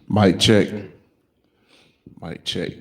Mic check. Mic check.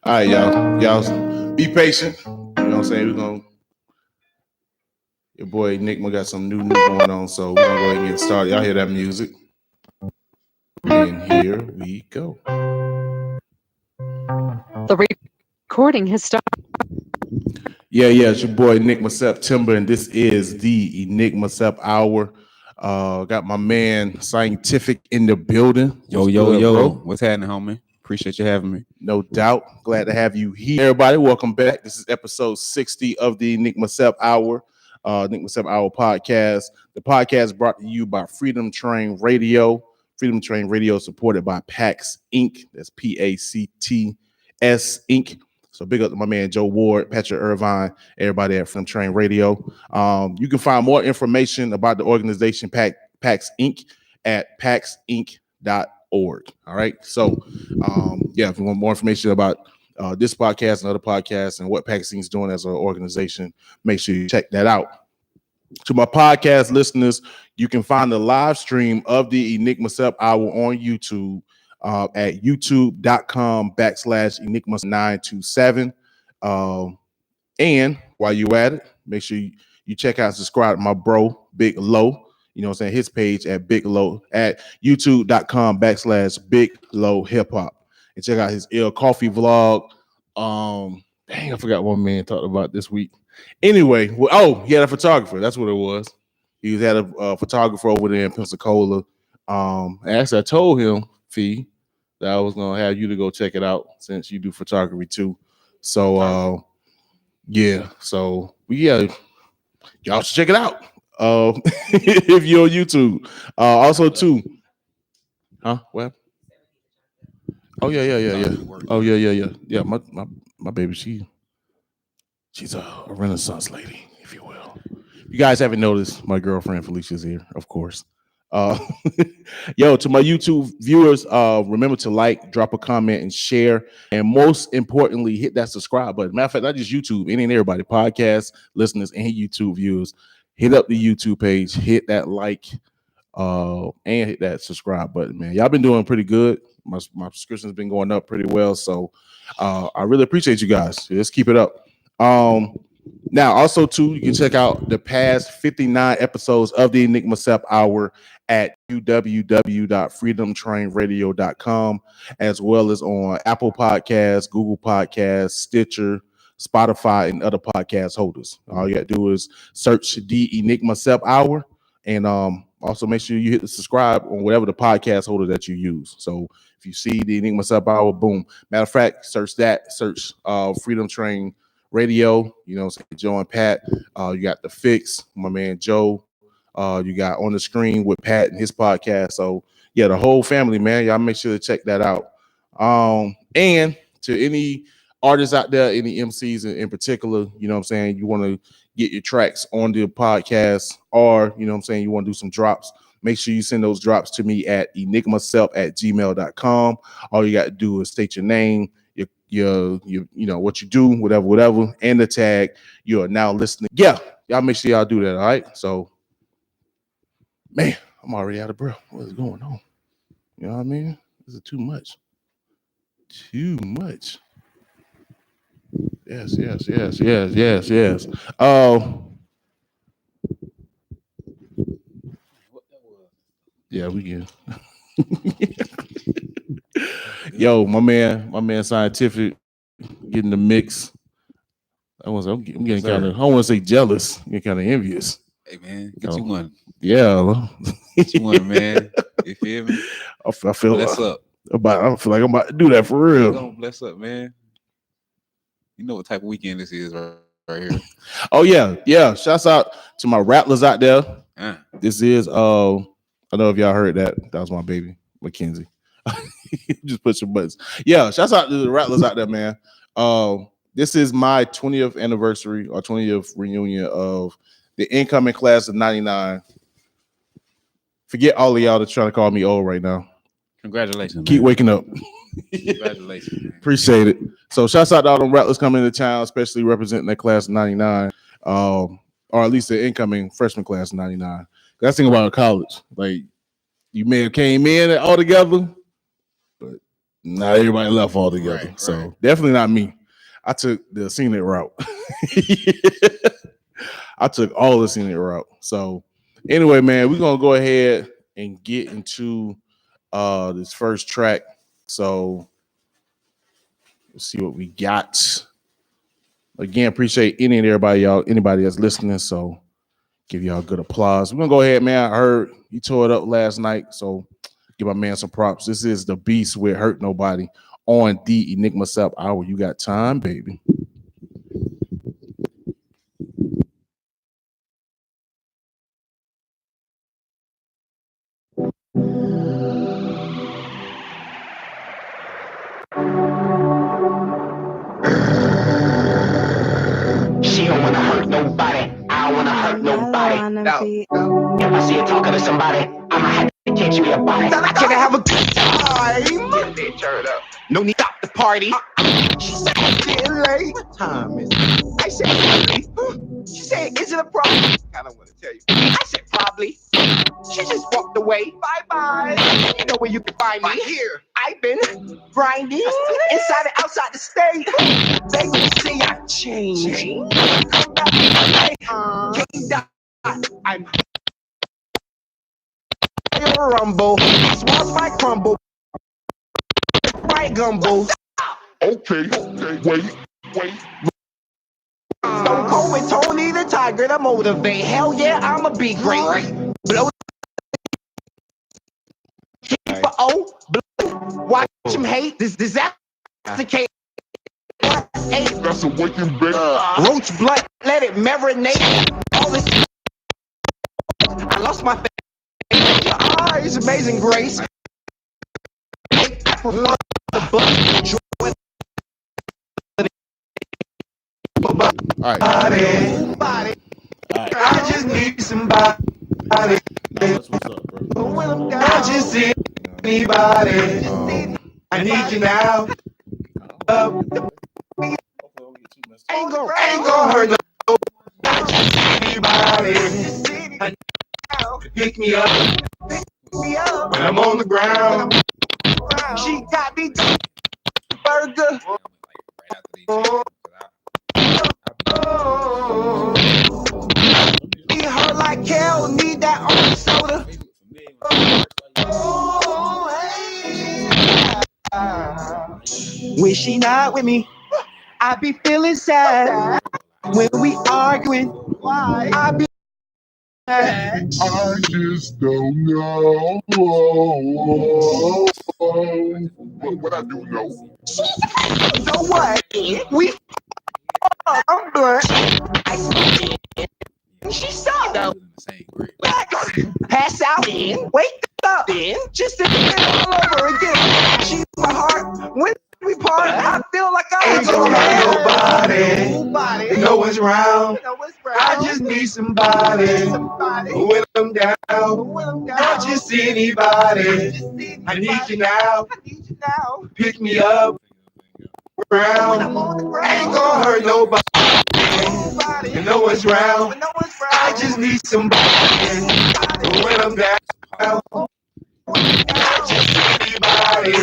All right, y'all be patient. You know what I'm saying? We're gonna. Your boy Enigma got some new going on, so we're gonna go ahead and get started. Y'all hear that music? And here we go. The recording has started. Yeah, it's your boy Enigma September, and this is the Enigma Sept Hour. Got my man Scientifik in the building. Yo, bro? What's happening, homie? Appreciate you having me. No doubt. Glad to have you here. Everybody, welcome back. This is episode 60 of the Enigma Sept Hour, Enigma Sept Hour podcast. The podcast brought to you by Freedom Train Radio. Freedom Train Radio supported by PAX Inc. That's PACTS Inc. So big up to my man Joe Ward, Patrick Irvine, everybody at Freedom Train Radio. You can find more information about the organization PAX Inc. at paxinc.org. All right. So, if you want more information about this podcast and other podcasts and what PAX Inc. is doing as an organization, make sure you check that out. To my podcast listeners, you can find the live stream of the Enigma Sept Hour on YouTube at youtube.com/Enigma927. And while you at it, make sure you check out and subscribe to my bro, Big Low. You know what I'm saying? His page at Big Low at youtube.com/Big Low Hip Hop. And check out his ill coffee vlog. I forgot what man talked about this week. Anyway, he had a photographer. That's what it was. He had a photographer over there in Pensacola. Actually, I told him, Fee, that I was gonna have you to go check it out since you do photography too. So y'all should check it out. If you're on YouTube. Also too. Huh? What? Oh yeah. Oh yeah. Yeah, my baby, she's a Renaissance lady, if you will. You guys haven't noticed, my girlfriend Felicia's here, of course. To my YouTube viewers, remember to like, drop a comment, and share. And most importantly, hit that subscribe button. Matter of fact, not just YouTube, any and everybody, podcast listeners and YouTube viewers, hit up the YouTube page, hit that like, and hit that subscribe button, man. Y'all been doing pretty good. My subscription has been going up pretty well. So I really appreciate you guys. Let's keep it up. Now, also, too, you can check out the past 59 episodes of the Enigma Sept Hour at www.freedomtrainradio.com, as well as on Apple Podcasts, Google Podcasts, Stitcher, Spotify, and other podcast holders. All you got to do is search the Enigma Sept Hour, and also make sure you hit the subscribe on whatever the podcast holder that you use. So if you see the Enigma Sept Hour, boom. Matter of fact, search Freedom Train Radio, Joe and Pat. You got The Fix, my man Joe. You got On the Screen with Pat and his podcast. So yeah, the whole family, man. Y'all make sure to check that out. And to any artists out there, any MCs in particular, you want to get your tracks on the podcast, or you want to do some drops, make sure you send those drops to me at enigmasept@gmail.com. All you got to do is state your name, your what you do, whatever, and the tag you are now listening. Yeah, y'all make sure y'all do that. All right. So, man, I'm already out of breath. What is going on? You know what I mean? This is too much. Too much. Yes. Yeah, we can. Yo, my man Scientifik getting the mix. I'm getting kind of, I don't want to say jealous, I'm getting kind of envious. Hey man, get you one. Yeah. Get you one, man. You feel me? I feel bless up. I feel like I'm about to do that for real. Don't bless up, man. You know what type of weekend this is right here. Oh yeah. Shouts out to my rattlers out there. This is I don't know if y'all heard that. That was my baby, Mackenzie. Just put some buttons. Yeah, shouts out to the rattlers out there, man. This is my 20th anniversary or 20th reunion of the incoming class of 99. Forget all of y'all that's trying to call me old right now. Congratulations. Keep waking up. Congratulations. Man. Appreciate it. So shouts out to all them rattlers coming into town, especially representing that class of 99, or at least the incoming freshman class of 99. That's the thing about college. Like, you may have came in all together, but not everybody left all together. Right, so definitely not me. I took the scenic route. I took all the scenic route. So anyway, man, we're gonna go ahead and get into this first track. So let's see what we got. Again, appreciate anybody that's listening. So give y'all a good applause. We're gonna go ahead, man. I heard you tore it up last night, so give my man some props. This is The Beast with Hurt Nobody on the Enigma Sept Hour. You got time, baby. She don't wanna hurt nobody. I don't wanna hurt nobody. No. If I see you talking to somebody, I'ma have to catch you your body. I can have a good time. Turn up. No need to stop the party. She said it's getting late. What time is it? I said probably. She said, is it a problem? I don't want to tell you. I said probably. She just walked away. Bye-bye. You know where you can find me. Here. I've been grinding inside and outside the state. Baby, see I changed. I'm rumble. Smalls might crumble. Right gumbo. Okay, wait. Stone Cold with Tony the Tiger to motivate. Hell yeah, I'ma be great. Blow for O. Watch him hate. This disaster case. That's a waking bed. Roach blood, let it marinate. All this. I lost my face. Your eyes, amazing grace. I prefer the book. All right. Body. I just need somebody. That's what's up, bro. I just see anybody. I need you now. Ain't gonna hurt no. I just see anybody. Pick me up when I'm on the ground. She got me burger. Need her like hell, need that orange soda. When she not with me, I be feeling sad. When we arguing, I be mad. I just don't know. But what I do know. So what? We I'm blunt. She sucked. Pass out in, wake up in, just to get all over again. She's my heart. When we part, I feel like I ain't gonna have nobody. No one's round. I just need somebody. When I'm down, not just anybody. I need you now. Pick me up. Ground. Ain't gonna hurt nobody. And no one's round. I just need somebody. When I'm down, not just anybody.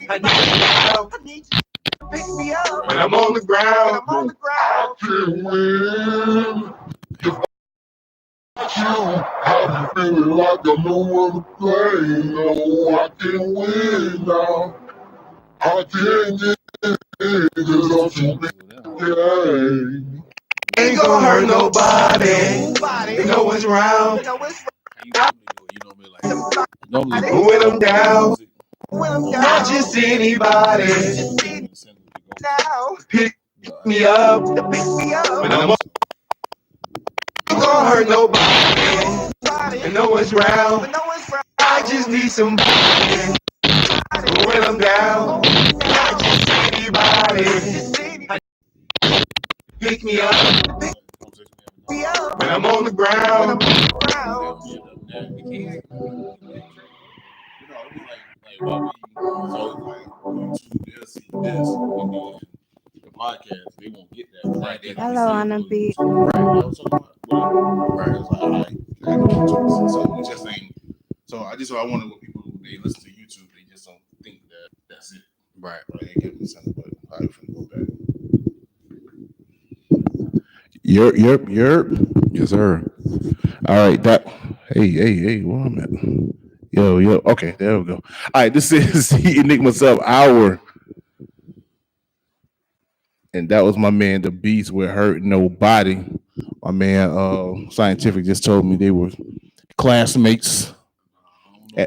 I need you to pick me up. When I'm on the ground, I can win. If I be feeling like I know what to play. No, I can win now. I can't get in, cause I'm too big. Ain't gonna hurt nobody. No one's round. When I'm down, not just anybody. Pick me up. When I'm on, ain't gonna hurt nobody. And no one's round. I just need somebody. When I'm down, not just anybody. Pick me up. When I'm on the ground. The podcast, they won't get that. Hello, Anna B. Right. So we just ain't. So I wonder what people they listen to YouTube, they just don't think that that's it. Right. They get me something, but I finna go back. Yerp. Yes, sir. All right, that. Hey, where I'm at? Yo. Okay, there we go. All right, this is the Enigma Sept Hour, and that was my man, the Beast with Hurt Nobody. My man, Scientifik just told me they were classmates. We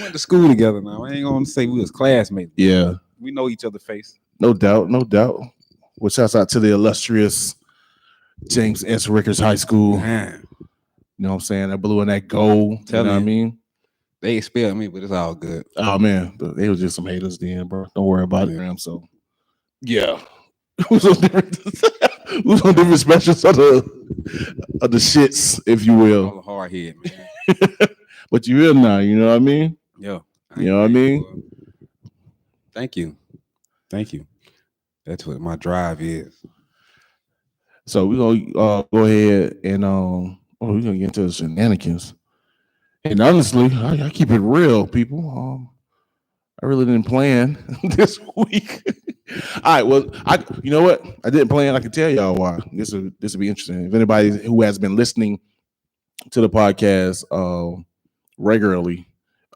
went to school together now. I ain't gonna say we was classmates. Yeah, we know each other's face. No doubt. Well, shouts out to the illustrious James S. Rickers High School. Man. You know what I'm saying? That blue and that gold. You know what I mean? They expelled me, but it's all good. Oh man, but they was just some haters then, bro. Don't worry about it. So yeah. Who's on different specials of the shits, if you will. All the hard head, man. But you will now, you know what I mean? Yeah. You know what I mean? Thank you. That's what my drive is. So we're gonna go ahead and we're gonna get into the shenanigans. And honestly, I keep it real, people. I really didn't plan this week. All right, well, you know what? I didn't plan. I can tell y'all why. This will be interesting. If anybody who has been listening to the podcast regularly,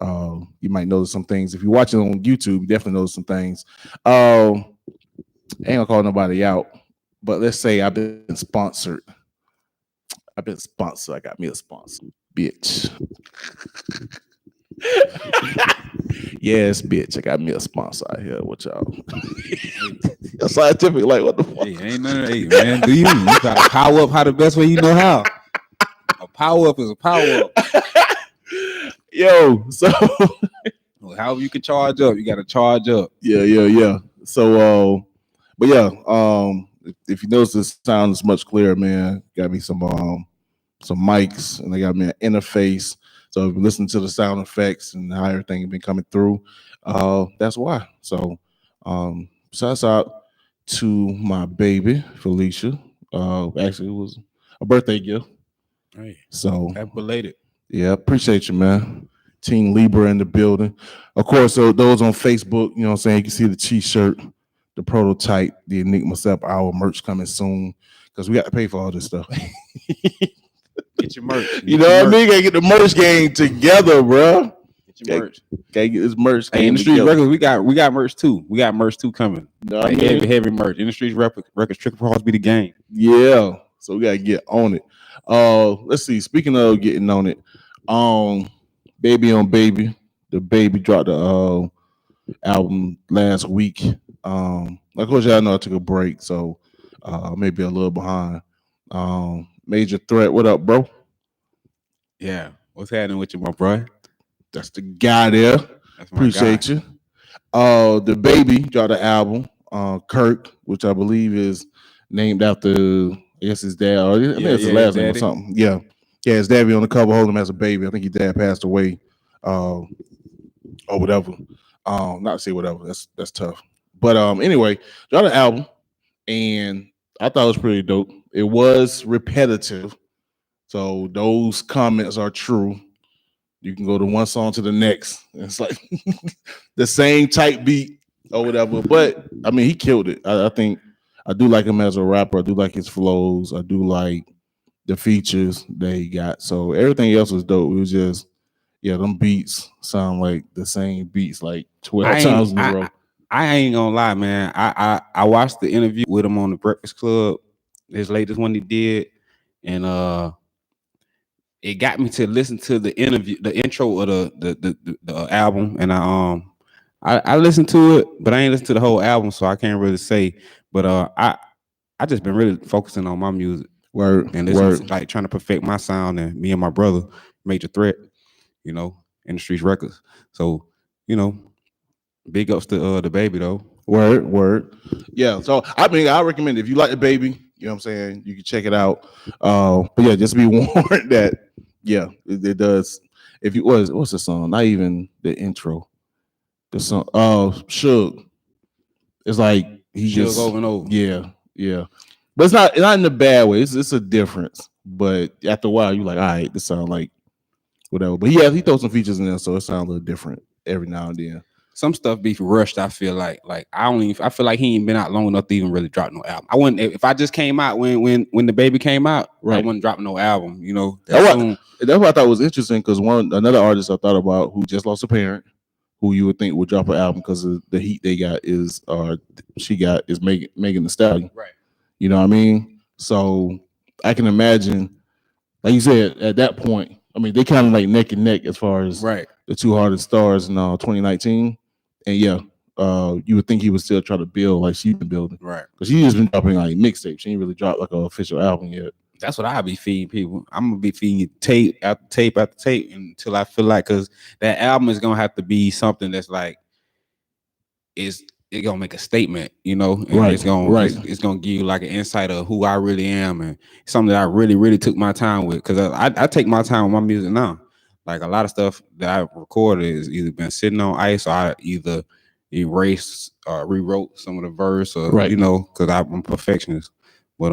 you might notice some things. If you're watching on YouTube, you definitely notice some things. I ain't gonna call nobody out, but let's say I've been sponsored. I got me a sponsor, bitch. Yes, bitch. I got me a sponsor out here with y'all. Scientifik, like what the fuck? Hey, ain't nothing. Hey, man, do you try to power up how the best way you know how? A power up is a power up. Yo, so however you can charge up, you got to charge up. Yeah. So, but yeah, if you notice, the sound is much clearer, man. Got me some mics, and they got me an interface. So if you listen to the sound effects and how everything has been coming through, that's why. So, shouts out to my baby Felicia. Actually, it was a birthday gift. Hey, so happy belated. Yeah, appreciate you, man. Team Libra in the building. Of course, so those on Facebook, you know what I'm saying? You can see the t-shirt, the prototype, the Enigma Sept Hour merch coming soon. Because we got to pay for all this stuff. Get your merch. You know what I mean? Gotta get the merch game together, bro. Get your merch. Gotta get this merch game Hey, Industries together. Records, we got merch too. We got merch too coming. Know what Like I mean? heavy merch. Industries Records, Trick Cross be the game. Yeah. So we gotta get on it. Let's see. Speaking of getting on it, Baby on Baby, DaBaby dropped the album last week. Of course, y'all know I took a break, so maybe a little behind. Major Threat, what up, bro? Yeah. What's happening with you, my bro? That's the guy there. That's my Appreciate guy. you. DaBaby dropped the album, Kirk, which I believe is named after, I guess his dad. Or I think it's his last name or something. Yeah. Yeah, his dad be on the cover holding him as a baby. I think his dad passed away, or whatever. Not to say whatever. That's tough. But anyway, dropped the album, and I thought it was pretty dope. It was repetitive, so those comments are true. You can go to one song to the next. It's like the same type beat or whatever. But I mean, he killed it. I think I do like him as a rapper. I do like his flows. I do like the features that he got. So everything else was dope. It was just, yeah, them beats sound like the same beats like 12 times in a row. I ain't gonna lie, man. I watched the interview with him on the Breakfast Club, his latest one he did, and it got me to listen to the interview, the intro of the album, and I listened to it, but I ain't listened to the whole album, so I can't really say. But I just been really focusing on my music, and listening, like trying to perfect my sound, and me and my brother, Major Threat, you know, Industries Records. So, you know, big ups to DaBaby though. Word. Yeah. So I mean, I recommend it. If you like DaBaby, you know what I'm saying, you can check it out. But yeah, just be warned that yeah, it does. If you what's the song? Not even the intro. The song Suge. It's like he Suge just over and over. Yeah. But it's not in a bad way. It's a difference. But after a while, you're like, all right, this sounds like whatever. But he throws some features in there, so it sounds a little different every now and then. Some stuff be rushed. I feel like I feel like he ain't been out long enough to even really drop no album. I wouldn't, if I just came out when DaBaby came out, right, I wouldn't drop no album. You know, that's what I thought was interesting, because another artist I thought about who just lost a parent, who you would think would drop an album because of the heat they got is Megan Thee Stallion. Right. You know what I mean? So I can imagine, like you said, at that point, I mean, they kind of like neck and neck as far as the two hardest stars in 2019. And yeah, you would think he would still try to build like she's been building. Right. Because she's just been dropping like mixtapes. She ain't really dropped like an official album yet. That's what I be feeding people. I'm gonna be feeding tape after tape after tape until I feel like, because that album is gonna have to be something that's like, it's gonna make a statement, you know, and it's gonna give you like an insight of who I really am, and something that I really took my time with, because I take my time with my music now. Like a lot of stuff that I recorded is either been sitting on ice, or I either erased or rewrote some of the verse, or you know, because I'm a perfectionist. But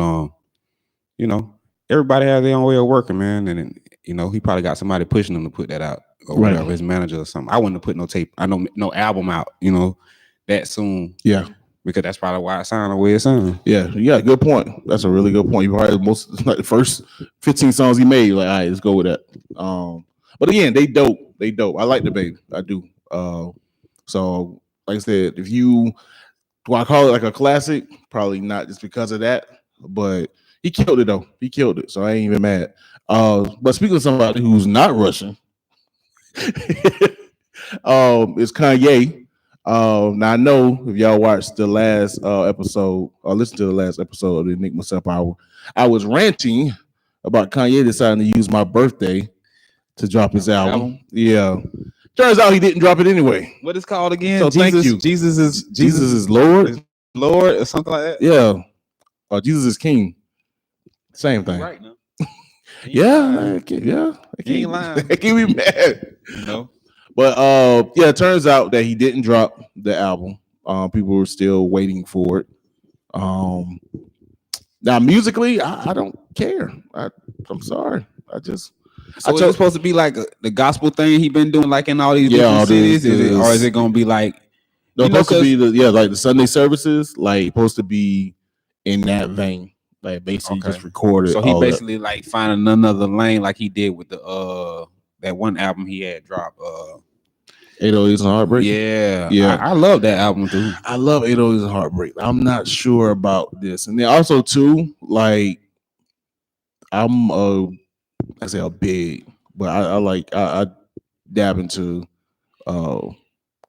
you know, everybody has their own way of working, man, and you know, he probably got somebody pushing him to put that out, or whatever, his manager or something. I wouldn't have put no tape, no album out, you know, that soon. Yeah. Because that's probably why it sounded the way it sounded. Yeah, good point. That's a really good point. You probably like the first 15 songs he made, like, all right, let's go with that. But again, they dope. I like DaBaby. I do. So like I said, do I call it like a classic? Probably not, just because of that. But he killed it though. He killed it. So I ain't even mad. But speaking of somebody who's not Russian, it's Kanye. Now I know if y'all watched the last episode or listened to the last episode of the Enigma Sept Hour, I was ranting about Kanye deciding to use my birthday to drop his album. Yeah. Turns out he didn't drop it anyway. What is called again? So thank you. Jesus is Lord. Lord or something like that. Yeah. Jesus is King. Same thing. Right now. I can't lie. I can't be mad. No. But it turns out that he didn't drop the album. People were still waiting for it. Now musically, I don't care. I'm sorry. So is it supposed to be like the gospel thing he been doing, like in all these different cities, or is it gonna be like? No, supposed to be like the Sunday services, like supposed to be in that vein, like basically just recorded. So he basically like finding another lane, like he did with the that one album he had dropped. 808s and Heartbreak. Yeah. I love that album too. I love 808s and Heartbreak. I'm not sure about this, and then also too, like I'm I say a big, but I dab into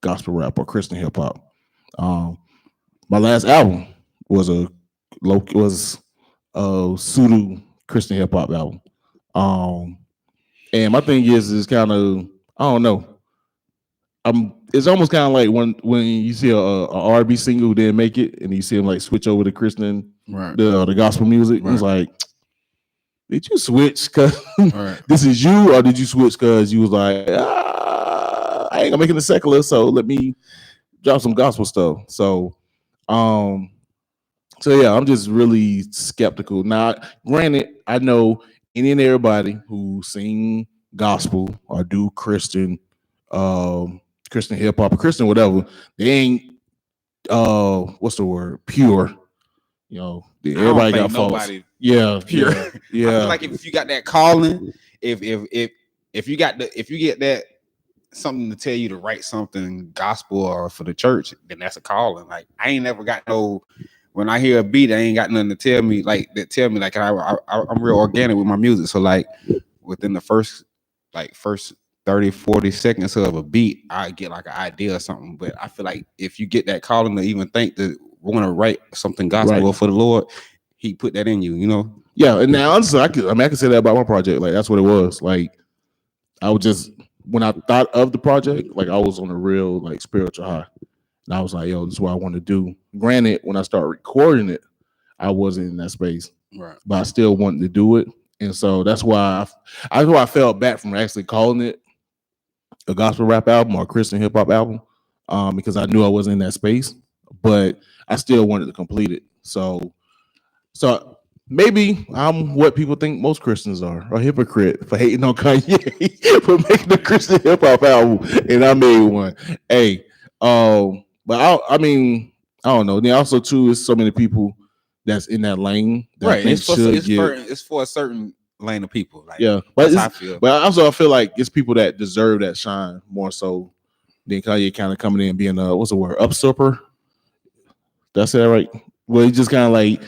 gospel rap or Christian hip hop. My last album was a pseudo Christian hip hop album. And my thing is kind of, I don't know. It's almost kind of like when you see a R&B single who didn't make it, and you see him like switch over to Christian, the gospel music. Right. It's like, did you switch because this is you, or did you switch because you was like, I ain't gonna make it a secular, so let me drop some gospel stuff. So yeah, I'm just really skeptical. Now, granted, I know any and everybody who sing gospel or do Christian hip hop or Christian whatever, they ain't what's the word? Pure. You know, everybody got faults. Yeah, pure. Yeah. I feel like if you got that calling, if you get that something to tell you to write something gospel or for the church, then that's a calling. Like I ain't never got no. When I hear a beat, I ain't got nothing to tell me like I'm real organic with my music. So like within the first 30, 40 seconds of a beat, I get like an idea or something. But I feel like if you get that calling to even think to want to write something gospel for the Lord, he put that in you, you know? Yeah, and now honestly, I can say that about my project. Like that's what it was. Like I was just, when I thought of the project, like I was on a real like spiritual high. And I was like, yo, this is what I want to do. Granted, when I started recording it, I wasn't in that space. Right. But I still wanted to do it. And so that's why I fell back from actually calling it a gospel rap album or a Christian hip hop album. Because I knew I wasn't in that space. But I still wanted to complete it. So maybe I'm what people think most Christians are, a hypocrite for hating on Kanye for making a Christian hip hop album, and I made one. Hey, but I mean, I don't know. Then also too, is so many people that's in that lane. That right, it's for a certain lane of people. Like, yeah, but that's how I feel. But also, I feel like it's people that deserve that shine more so than Kanye kind of coming in and being what's the word, upsurper. That's it, right? Well, he just kind of like.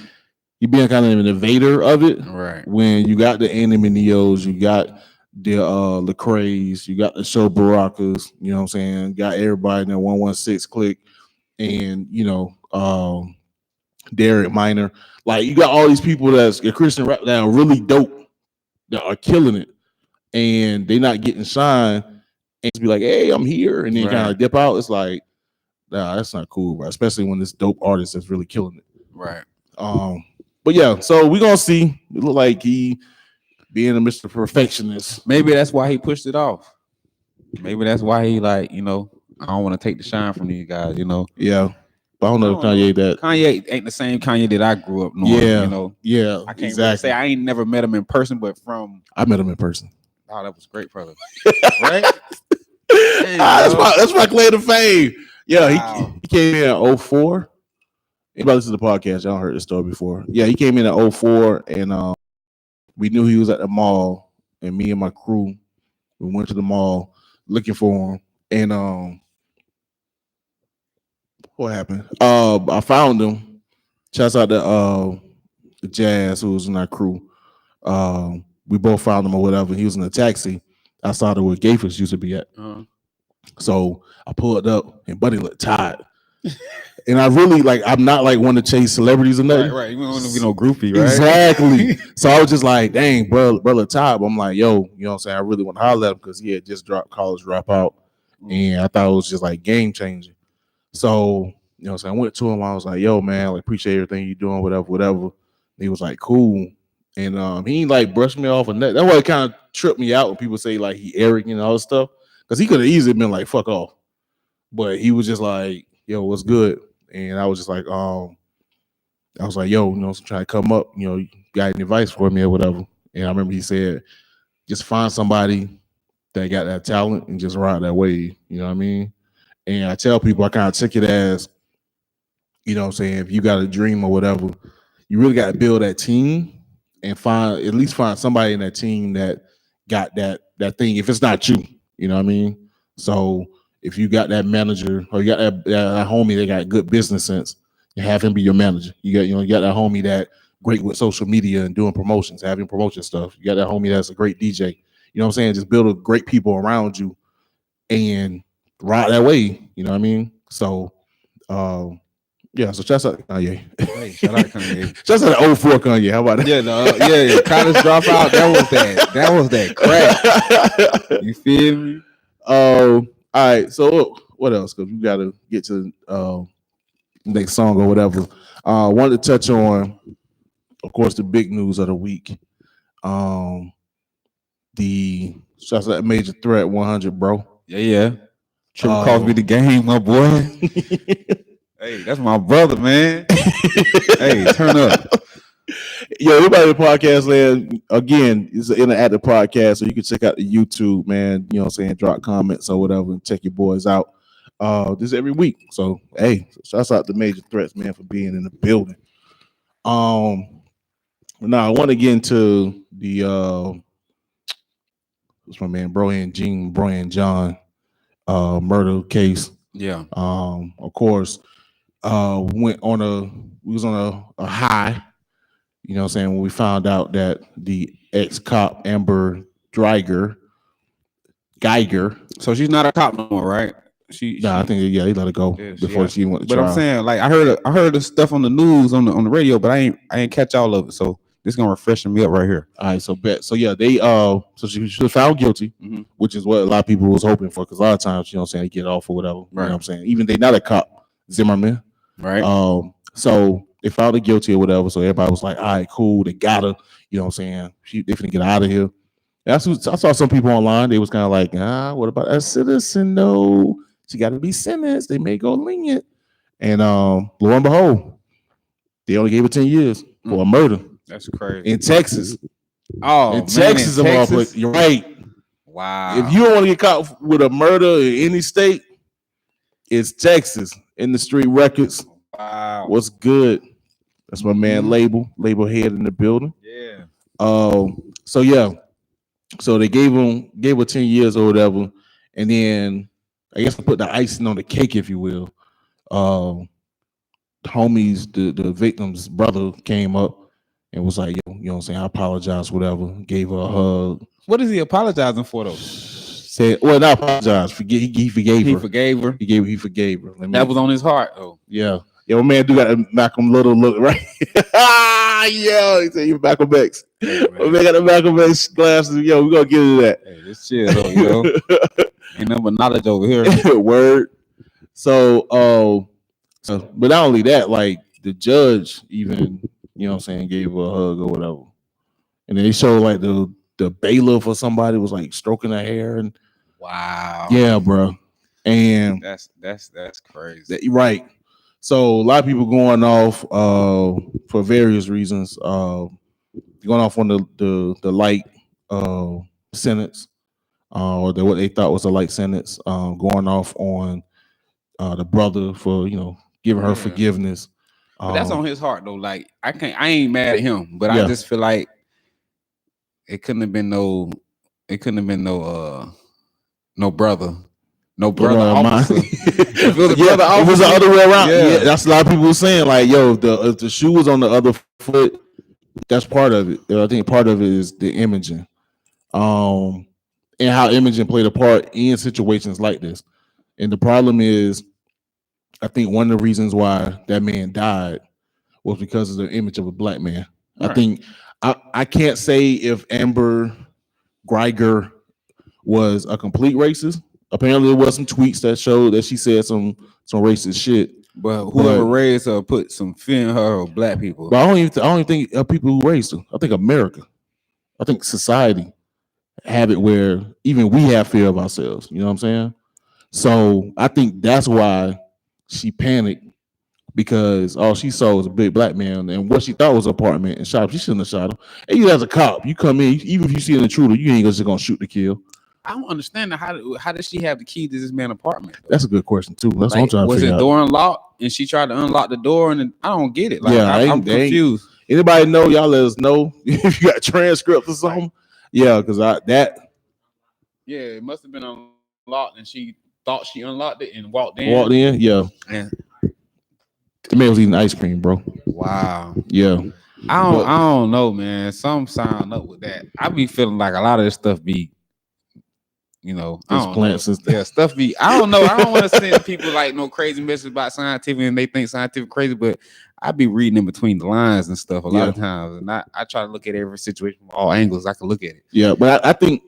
You being kind of an invader of it, right? When you got the Enemy Neos, you got the Lecrae's, you got the Show Baracas, you know what I'm saying? Got everybody in that 116 clique, and you know, Derek Minor. Like you got all these people that's a Christian rap that are really dope, that are killing it, and they not getting shine, and to be like, hey, I'm here, and then kind of dip out. It's like, nah, that's not cool, bro. Especially when this dope artist is really killing it, right? But yeah, so we're gonna see. It look like he being a Mr. Perfectionist. Maybe that's why he pushed it off. Maybe that's why he like, you know, I don't want to take the shine from these guys, you know. Yeah. But I don't know if Kanye ain't the same Kanye that I grew up knowing, you know. Yeah. I can't really say I ain't never met him in person, but I met him in person. Oh, that was great, brother. Right? Dang, that's my claim to fame. Yeah, wow. He came in at 2004. Anybody listen to the podcast? Y'all heard this story before. Yeah, he came in at 2004, and we knew he was at the mall, and me and my crew, we went to the mall looking for him, and what happened? I found him. Shouts out to Jazz, who was in our crew. We both found him or whatever. He was in a taxi outside of where Gayfors used to be at. So I pulled up, and Buddy looked tired. And I really I'm not like one to chase celebrities or nothing. Right. You don't want to be no groupie, right? Exactly. So I was just like, dang, brother Todd. I'm like, yo, you know what I'm saying? I really want to holler at him because he had just dropped College Dropout. And I thought it was just like game changing. So, you know what I'm saying? I went to him. I was like, yo, man, like appreciate everything you're doing, whatever. And he was like, cool. And he like brushed me off. And that's why it kind of tripped me out when people say like he arrogant and all this stuff. Because he could have easily been like, fuck off. But he was just like, yo, what's good? And I was just like, I was like, yo, you know, I'm trying to come up, you know, you got any advice for me or whatever. And I remember he said, just find somebody that got that talent and just ride that wave. You know what I mean? And I tell people, I kind of take it as, you know what I'm saying, if you got a dream or whatever, you really got to build that team and at least find somebody in that team that got that thing. If it's not you, you know what I mean? So if you got that manager or you got that homie that got good business sense, you have him be your manager. You got that homie that great with social media and doing promotions, having promotion stuff. You got that homie that's a great DJ. You know what I'm saying? Just build a great people around you and ride that way. You know what I mean? So yeah, so shouts out Kanye. Hey, shout out Kanye. Shouts out to 04 Kanye. How about that? Yeah, college dropout. That was that crack. You feel me? All right. So what else? Because we got to get to next song or whatever. Wanted to touch on, of course, the big news of the week. The shouts out Major Threat 100, bro. Yeah. Triple Cosby the game, my boy. Hey, that's my brother, man. Hey, turn up. Yo, everybody in the podcast land, again, it's an interactive podcast, so you can check out the YouTube, man. You know what I'm saying? Drop comments or whatever and check your boys out. This every week. So, hey, shouts out to Major Threats, man, for being in the building. Now I want to get into the what's my man, Botham Jean, murder case. Yeah. Of course, we was on a high, you know what I'm saying, when we found out that the ex-cop Amber Geiger. So she's not a cop no more, right? I think he let her go before she went to trial. But I'm saying, like, I heard the stuff on the news on the radio, but I ain't catch all of it. So this is gonna refresh me up right here. All right, so yeah, they so she was found guilty, which is what a lot of people was hoping for, because a lot of times, you know what I'm saying, they get off or whatever. Right. You know what I'm saying? Even they not a cop, Zimmerman. Right. So they found her guilty or whatever. So everybody was like, all right, cool, they got her. You know what I'm saying? They finna get out of here. And I saw some people online, they was kind of like, what about a citizen? No, she got to be sentenced. They may go lenient. And lo and behold, they only gave her 10 years for a murder. That's crazy. In Texas. Oh, in Texas, you're right. Wow. If you don't want to get caught with a murder in any state, it's Texas. In the street records. Wow. What's good? That's my man label head in the building. Yeah. So yeah. So they gave her 10 years or whatever. And then I guess I put the icing on the cake, if you will. Homies, the victim's brother came up and was like, yo, you know what I'm saying? I apologize, whatever. Gave her a hug. What is he apologizing for though? Said, well, not apologize. He forgave her. He forgave her. He forgave her. That was on his heart, though. Yeah. Yo, man, do got a Malcolm Little look, right? Yeah, he said you Malcolm X. Hey, man got the Malcolm X glasses. Yo, we gonna get into that. Hey, this chill though, yo. Ain't nothing but knowledge over here. Word. So, but not only that, like the judge even, you know what I'm saying, gave her a hug or whatever. And then they showed like the bailiff or somebody was like stroking her hair and wow. Yeah, bro. And that's crazy. Right. So a lot of people going off for various reasons. Going off on the light sentence, or what they thought was a light sentence. Going off on the brother for giving her forgiveness. But that's on his heart though. Like I ain't mad at him, but I just feel like it couldn't have been no brother. No brother officer. If it was the other way around. Yeah, that's a lot of people saying like, yo, if the shoe was on the other foot, that's part of it. I think part of it is the imaging, and how imaging played a part in situations like this. And the problem is, I think one of the reasons why that man died was because of the image of a black man. Right. I think I can't say if Amber Geiger was a complete racist. Apparently, there was some tweets that showed that she said some racist shit. But whoever raised her put some fear in her or black people. But I don't even think people who raised her. I think America. I think society have it where even we have fear of ourselves. You know what I'm saying? So I think that's why she panicked, because all she saw was a big black man and what she thought was an apartment and shot him. She shouldn't have shot him. And you as a cop, you come in, even if you see an intruder, you ain't just gonna shoot to kill. I don't understand how does she have the key to this man's apartment? That's a good question too. That's like, what I'm trying to figure out. Was the door unlocked and she tried to unlock the door and I don't get it. Like, yeah, I'm confused. Anybody know? Y'all let us know if you got transcripts or something. Yeah, because yeah, it must have been unlocked and she thought she unlocked it and walked in. Yeah. The man was eating ice cream, bro. Wow. Yeah. I don't know, man. Some sound up with that. I be feeling like a lot of this stuff be, stuff be. I don't know. I don't want to send people like no crazy message about Scientifik and they think Scientifik crazy, but I be reading in between the lines and stuff a lot of times, and I try to look at every situation from all angles I can look at it. Yeah, but I think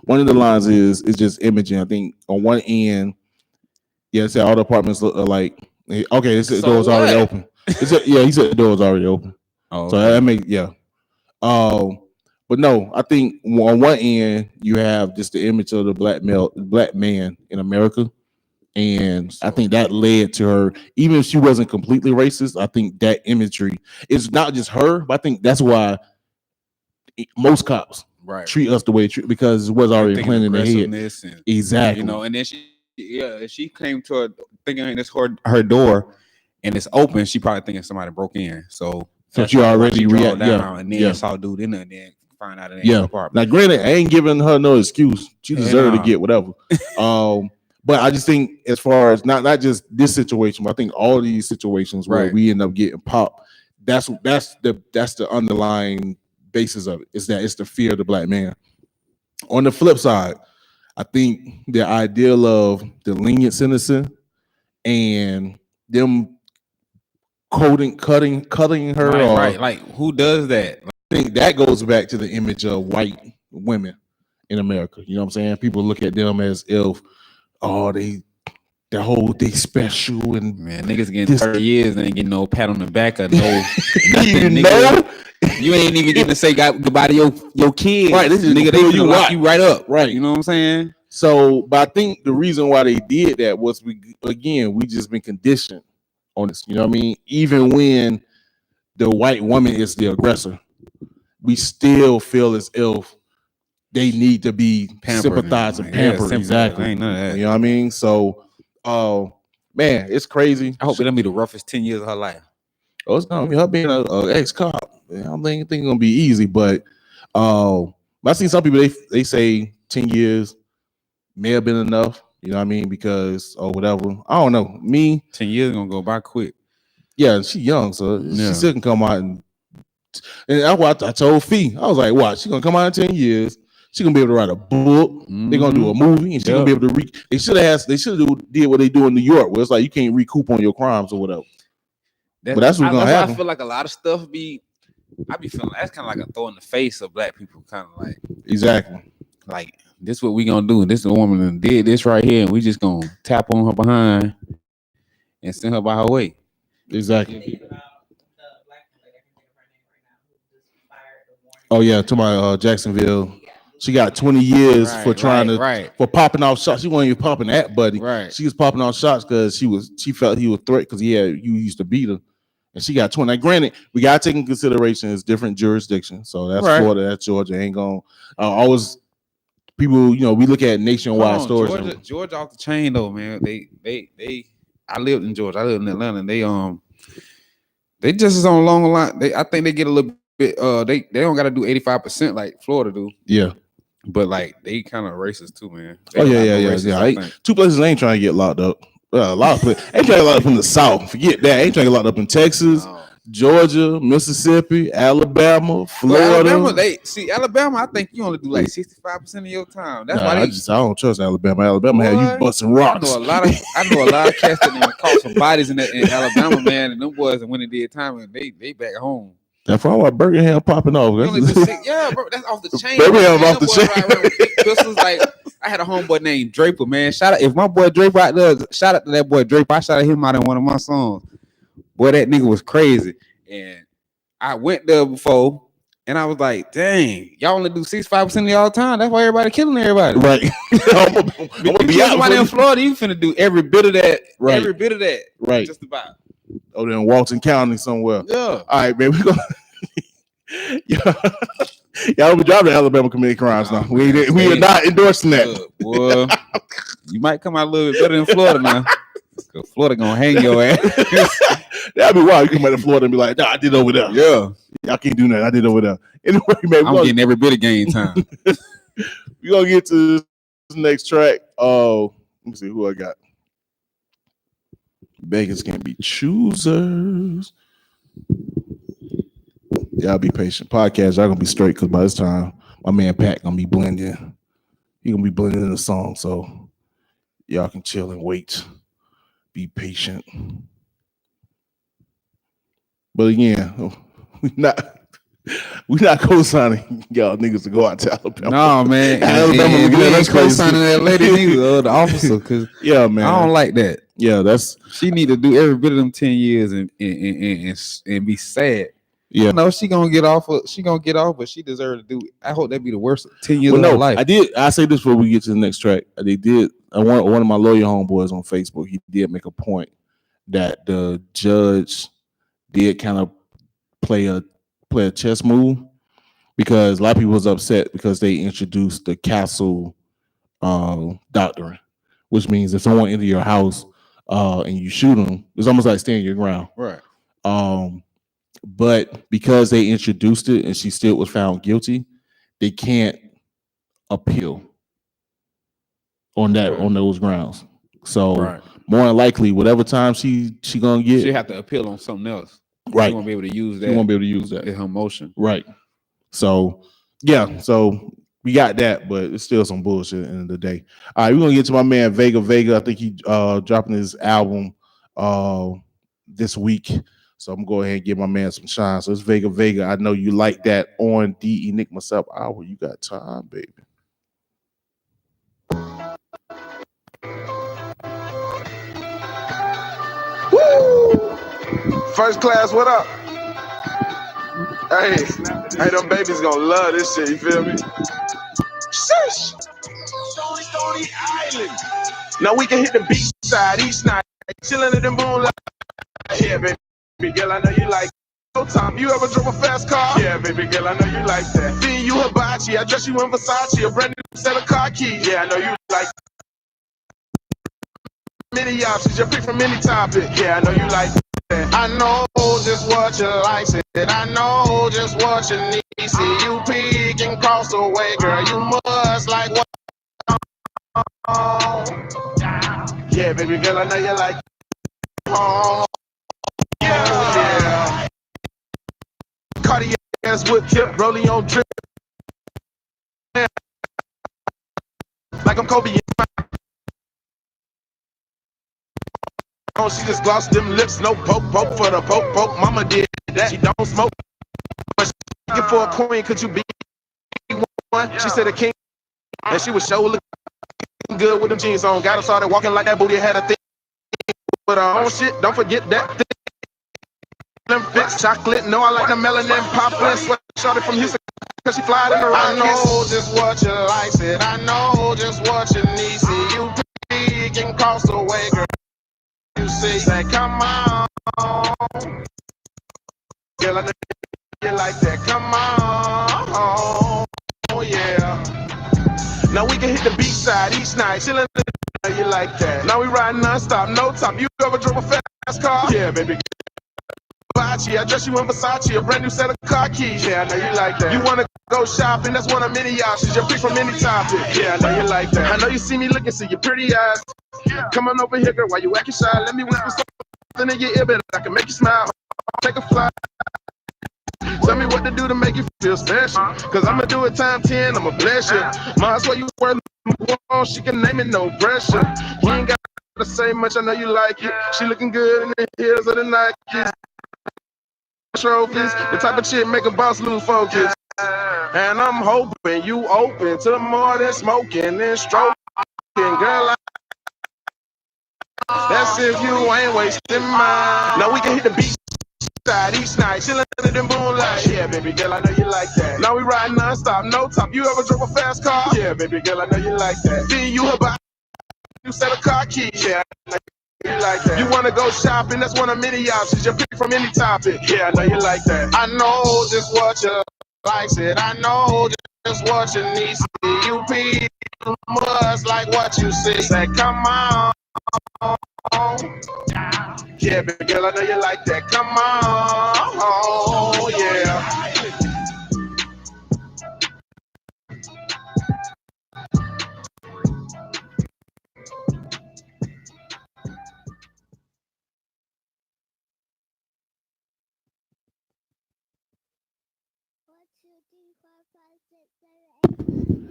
one of the lines is just imaging. I think on one end, it said all the apartments look like. Okay, the door was already open. He said the door was already open. Oh, so that makes but no, I think on one end you have just the image of the black man in America, and I think that led to her. Even if she wasn't completely racist, I think that imagery is not just her, but I think that's why most cops treat us the way they treat, because it was already planted in their head. Exactly, and then she came to her thinking it's her door and it's open. She probably thinking somebody broke in. So you already react down and then saw dude in there and then find out it ain't her apartment. Now, granted, I ain't giving her no excuse. She deserved to get whatever. But I just think as far as not just this situation, but I think all these situations where we end up getting popped, that's the underlying basis of it. Is that it's the fear of the black man. On the flip side, I think the ideal of the lenient sentencing and them cutting her right. Like, who does that? I think that goes back to the image of white women in America. You know what I'm saying? People look at them as if they special, and man, niggas getting 30 years and ain't getting no pat on the back or no nothing, you ain't even getting to say goodbye to your kids. Right, this is nigga, they lock you right up. Right. You know what I'm saying? So, but I think the reason why they did that was we just been conditioned on this. You know what I mean? Even when the white woman is the aggressor, we still feel as if they need to be sympathized and pampered. Exactly. Ain't none of that. You know what I mean? So, man, it's crazy. I hope it'll be the roughest 10 years of her life. Oh, it's gonna be her being an ex-cop. I don't think it's gonna be easy, but I see some people they say 10 years may have been enough. You know what I mean? Because or whatever. I don't know. Me, 10 years gonna go by quick. Yeah, she's young, so she still can come out and that's what I told Fee. I was like, "Watch, she's gonna come out in 10 years. She's gonna be able to write a book. They're gonna do a movie, and she's gonna be able to They should have did what they do in New York, where it's like you can't recoup on your crimes or whatever. But that's what's gonna happen. I feel like a lot of stuff I be feeling that's kind of like a throw in the face of black people, kind of like exactly like this what we gonna do, and this woman that did this right here, and we just gonna tap on her behind and send her by her way. Exactly. Oh yeah, to my Jacksonville. She got 20 years for trying for popping off shots. She wasn't even popping at Buddy. Right. She was popping off shots because she felt he was threat because you used to beat her. And she got 20. Now, granted, we gotta take in consideration it's different jurisdictions. So that's Florida, that's Georgia. Ain't gonna always people, we look at nationwide stories. Georgia off the chain though, man. They I lived in Georgia, I lived in Atlanta, and they just is on long line. I think they get a little bit they don't gotta do 85% like Florida do. Yeah. But like they kind of racist too, man. Yeah. Two places ain't trying to get locked up. A lot of places ain't trying to get locked up in the South. Forget that. Ain't trying to get locked up in Texas, Georgia, Mississippi, Alabama, Florida. Alabama, I think you only do like 65% of your time. That's why I don't trust Alabama. Alabama have you busting rocks. I know a lot of cats that caught some bodies in Alabama, man, and them boys when they did time and they back home. That's why Birmingham popping off. Yeah, bro, that's off the chain. Birmingham off the chain. Pistols, like I had a homeboy named Draper, man. Shout out if my boy Draper out there. Shout out to that boy Draper. I shouted him out in one of my songs. Boy, that nigga was crazy. And I went there before, and I was like, "Dang, y'all only do 65% of y'all time. That's why everybody killing everybody." Right. I'm gonna be out in Florida. You finna do every bit of that. Right. Every bit of that. Right. Just about. Oh, they're in Walton County somewhere. Yeah. All right, man. We gonna y'all be driving Alabama committing crimes now. We are not endorsing that. Boy, you might come out a little bit better than Florida now. Cause Florida gonna hang your ass. That'd be wild. You come out to Florida and be like, nah, I did over there. Yeah. Y'all can't do that. I did over there. Anyway, man, I'm getting every bit of game time. We're gonna get to this next track. Let me see who I got. Vegas can be choosers. Y'all be patient. Podcast, y'all gonna be straight because by this time, my man Pat gonna be blending. He gonna be blending in the song, so y'all can chill and wait. Be patient. But again, we not co-signing y'all niggas to go out to Alabama. No, man. Alabama, we ain't co-signing that lady nigga, the officer, because yeah, man, I don't like that. Yeah, she need to do every bit of them 10 years and be sad. Yeah, no, she gonna get off, but she deserves to do. I hope that be the worst 10 years of her life. I say this before we get to the next track. One of my lawyer homeboys on Facebook, he did make a point that the judge did kind of play a chess move, because a lot of people was upset because they introduced the castle doctrine, which means if someone enter your house and you shoot them, it's almost like standing your ground. Right. But because they introduced it and she still was found guilty, they can't appeal on those grounds. So more than likely, whatever time she gonna get, she have to appeal on something else. Right. She won't be able to use that. She won't be able to use that in her motion. Right. So yeah. So we got that, but it's still some bullshit at the end of the day. All right, we're gonna get to my man Vega. I think he dropping his album this week. So I'm gonna go ahead and give my man some shine. So it's Vega. I know you like that on the Enigma Sept Hour. You got time, baby. Woo! First class, what up? Hey, them babies gonna love this shit, you feel me? Shush! Stony Island. Now we can hit the beach side each night, chillin' in the moonlight. Yeah, baby girl, I know you like no time. You ever drove a fast car? Yeah, baby girl, I know you like that. Then you hibachi, I dress you in Versace, a brand new set of car keys. Yeah, I know you like many options, you pick from any topic. Yeah, I know you like that. I know just what you like, said I know just what you need. See you peek and cross the way, girl, you must like what. Yeah, baby girl, I know you like yeah. Cartier's with tip, rolling on drip. Like I'm Kobe. Oh, she just glossed them lips, no poke for the poke. Mama did that, she don't smoke. But she looking for a queen, could you be one? She said a king, and she was show looking good with them jeans on. Got her started walking like that booty had a thing. But her own shit, don't forget that thing. Fix chocolate, no, I like the melanin poppin'. Sweat shorty from Houston, cause she fly in the rock. I know just what you like, said I know just what you need. See you peek and cross the way, girl. You see, say come on, girl, I know you like that. Come on, oh yeah. Now we can hit the beach side each night, chillin'. You like that? Now we riding non-stop, no top. You ever drove a fast car? Yeah, baby. I dress you in Versace, a brand new set of car keys. Yeah, I know you like that. You wanna go shopping? That's one of many options. You pick from any topic. Yeah, I know you like that. I know you see me looking, see your pretty eyes. Come on over here, girl, while you acting shy. Let me whisper something in your ear, but I can make you smile. Take a flight. Tell me what to do to make you feel special. Cause I'ma do it time 10, I'ma bless you. Might as well you worth more, she can name it, no pressure. You ain't got to say much, I know you like it. She looking good in the heels of the Nikes. Trophies, the type of shit make a boss lose focus. And I'm hoping you open to more than smoking and stroking. Girl, that's if you ain't wasting mine. Now we can hit the beach side each night, chillin' in the moonlight. Yeah, baby girl, I know you like that. Now we ride non-stop, no top. You ever drove a fast car? Yeah, baby girl, I know you like that. Then you about you set a car keys. Yeah, I know You like that. You wanna go shopping? That's one of many options. You pick from any topic. Yeah, I know you like that. I know just what you like. Said I know just what you need. See, you people must like what you see. Say, come on. Yeah, baby girl, I know you like that. Come on. Yeah.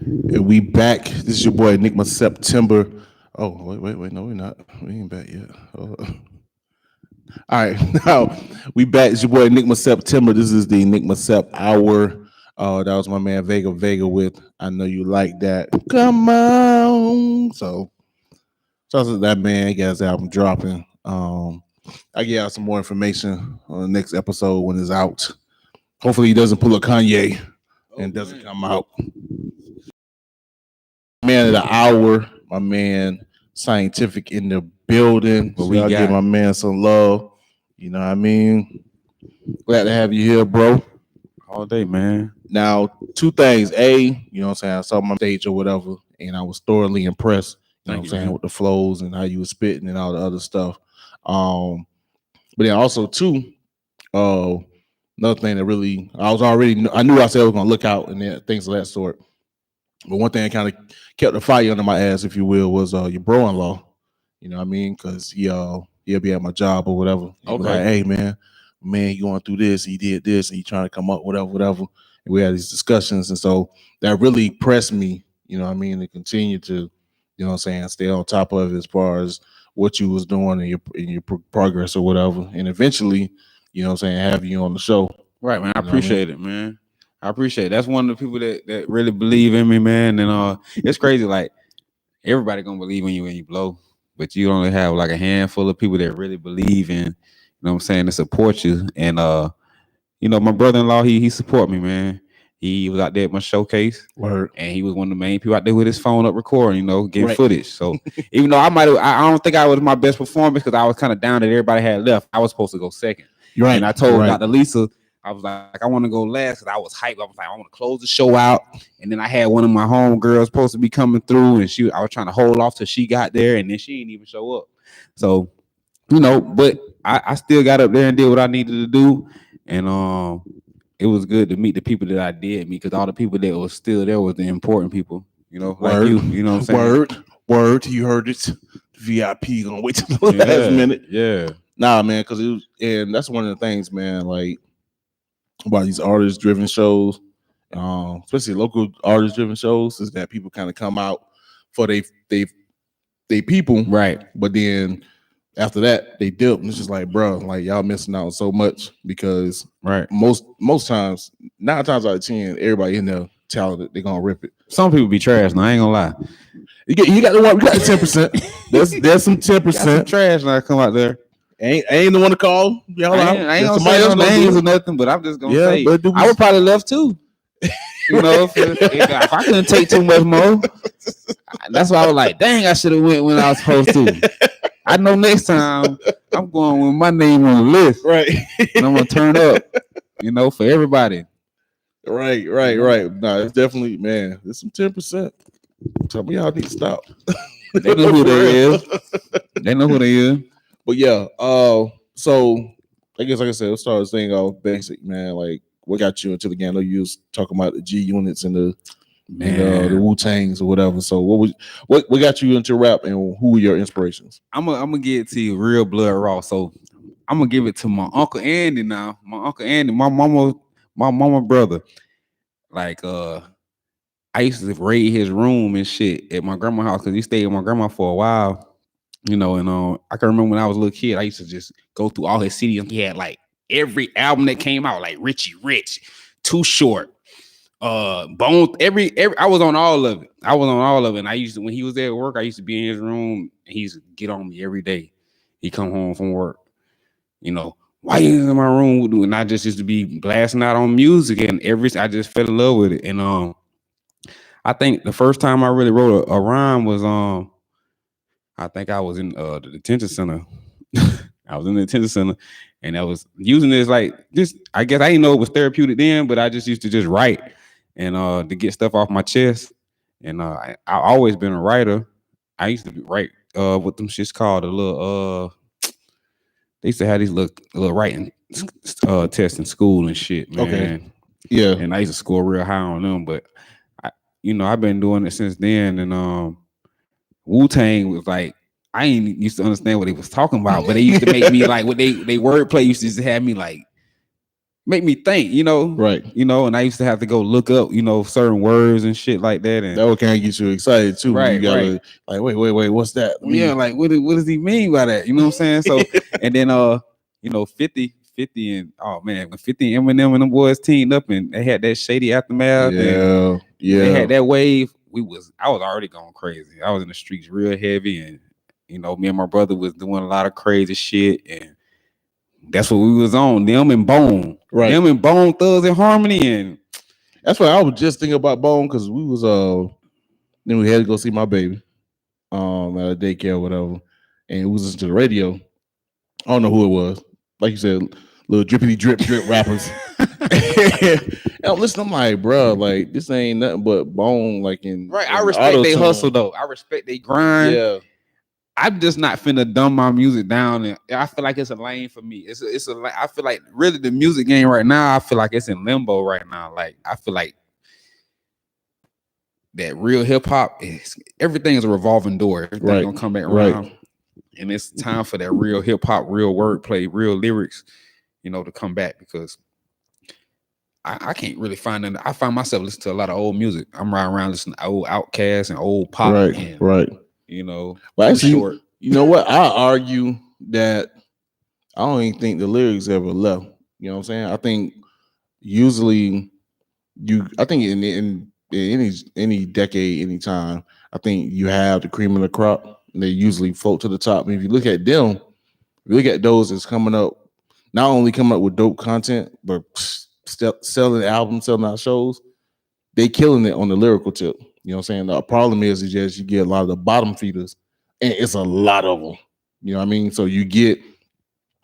And we back. This is your boy Enigma September. Oh, wait. No, we're not. We ain't back yet. Hold on. All right, now we back. It's your boy Enigma September. This is the Enigma Sept Hour. That was my man Vega with I Know You Like That. Come on. So that man, he got his album dropping. I get out some more information on the next episode when it's out. Hopefully he doesn't pull a Kanye and doesn't come out. Man of the hour, my man Scientifik in the building. But we give my man some love. You know what I mean? Glad to have you here, bro. All day, man. Now, two things. A, you know what I'm saying? I saw my stage or whatever, and I was thoroughly impressed, you know what I'm saying, with the flows and how you were spitting and all the other stuff. But then also, two, another thing that really, I knew I said I was going to look out and things of that sort. But one thing that kind of kept the fire under my ass, if you will, was your bro-in-law. You know what I mean? Because he'll be at my job or whatever. Okay. Like, hey, man, you going through this. He did this. And he trying to come up, whatever. And we had these discussions. And so that really pressed me, you know what I mean, to continue to, you know what I'm saying, stay on top of it as far as what you was doing in your progress or whatever. And eventually, you know what I'm saying, have you on the show. Right, man. I appreciate it, man. I appreciate it. That's one of the people that really believe in me, man. And it's crazy. Like, everybody gonna believe in you when you blow, but you only have like a handful of people that really believe in, you know what I'm saying, to support you. And you know, my brother-in-law, he support me, man. He was out there at my showcase. Word. And he was one of the main people out there with his phone up recording, you know, getting footage. So even though I don't think I was my best performance because I was kind of down that everybody had left. I was supposed to go second. You're right. And I told Dr. Lisa, I was like, I want to go last because I was hyped. I was like, I want to close the show out. And then I had one of my homegirls supposed to be coming through, and I was trying to hold off till she got there, and then she didn't even show up. So, you know, but I still got up there and did what I needed to do. And it was good to meet the people that I did meet, because all the people that was still there was the important people, you know, like you know what I'm saying? Word. You heard it. VIP gonna wait till the last minute. Yeah. Nah, man, because and that's one of the things, man, like about these artist-driven shows, especially local artist-driven shows, is that people kind of come out for they people, right? But then after that, they dip, and it's just like, bro, like y'all missing out on so much because most times, 9 times out of 10, everybody in there talented, they're gonna rip it. Some people be trash. Now I ain't gonna lie. You got the 10%. There's some 10% trash now come out there. Ain't the one to call. Y'all I ain't gonna say no names or nothing, but I'm just gonna say but I would probably left too. You know, if I couldn't take too much more, that's why I was like, dang, I should have went when I was supposed to. I know next time I'm going with my name on the list, right? And I'm gonna turn up, you know, for everybody. Right. No, it's definitely, man. There's some 10%. Some of y'all need to stop. They know who they is. They know who they is. But yeah, so I guess like I said, let's start this thing off basic, man. Like, what got you into the game? I know you was talking about the G-Units and the Wu-Tangs or whatever. So what got you into rap, and who were your inspirations? I'm gonna give it to you real blood raw. So I'm gonna give it to my Uncle Andy now. My Uncle Andy, my mama brother. Like I used to raid his room and shit at my grandma's house because he stayed with my grandma for a while. You know, and I can remember when I was a little kid, I used to just go through all his CDs. He had like every album that came out, like Richie Rich, Too Short, Bone. I was on all of it. And I used to, when he was there at work, I used to be in his room, and he used to get on me every day. He come home from work, you know, why you in my room? And I just used to be blasting out on music, and I just fell in love with it. And I think the first time I really wrote a rhyme was I think I was in the detention center. I was in the detention center, and I was using this like just. I guess I didn't know it was therapeutic then, but I just used to just write and to get stuff off my chest. And I always been a writer. I used to write what them shits called a little they used to have these little writing tests in school and shit, man. Okay. Yeah. And I used to score real high on them, but I've been doing it since then. And Wu-Tang was like, I ain't used to understand what they was talking about, but they used to make me like what they wordplay used to just have me like make me think, right? And I used to have to go look up, certain words and shit like that, and that would kind of get you excited too. Right, you gotta, like, wait, what's that? Yeah, like what does he mean by that? You know what I'm saying? So, and then 50 and oh man, when 50 and Eminem and them boys teamed up and they had that Shady Aftermath, yeah, they had that wave. I was already going crazy. I was in the streets real heavy, and me and my brother was doing a lot of crazy shit, and that's what we was on. Them and Bone, right? Them and Bone, Thugs and Harmony, and that's why I was just thinking about Bone because we was then we had to go see my baby at a daycare or whatever, and it was listening to the radio. I don't know who it was, like you said, little drippity drip rappers. And I'm listening, I'm like, bro, like this ain't nothing but Bone, like in right. I respect they hustle though. I respect they grind. Yeah. I'm just not finna dumb my music down, and I feel like it's a lane for me. I feel like really the music game right now, I feel like it's in limbo right now. Like I feel like that real hip hop everything is a revolving door. Everything's gonna come back around. And it's time for that real hip hop, real wordplay, real lyrics, to come back, because I can't really find them. I find myself listening to a lot of old music. I'm riding around listening to old Outkast and old pop. Right. Well, actually, short. You know what? I argue that I don't even think the lyrics ever left. You know what I'm saying? I think usually I think in any decade, any time, I think you have the cream of the crop. And they usually float to the top. And if you look at them, if you look at those that's coming up, not only coming up with dope content, but selling albums, selling out shows, they killing it on the lyrical tip. You know what I'm saying? The problem is just you get a lot of the bottom feeders, and it's a lot of them. You know what I mean? So you get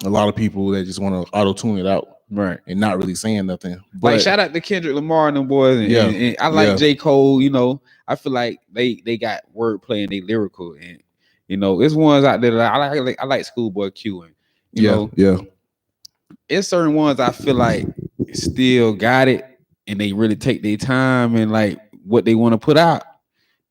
a lot of people that just want to auto-tune it out. Right. And not really saying nothing. But like shout out to Kendrick Lamar and them boys. And I like J. Cole, I feel like they got wordplay and they lyrical. And there's ones out there that I like Schoolboy Q, and it's certain ones I feel like still got it, and they really take their time and like what they want to put out.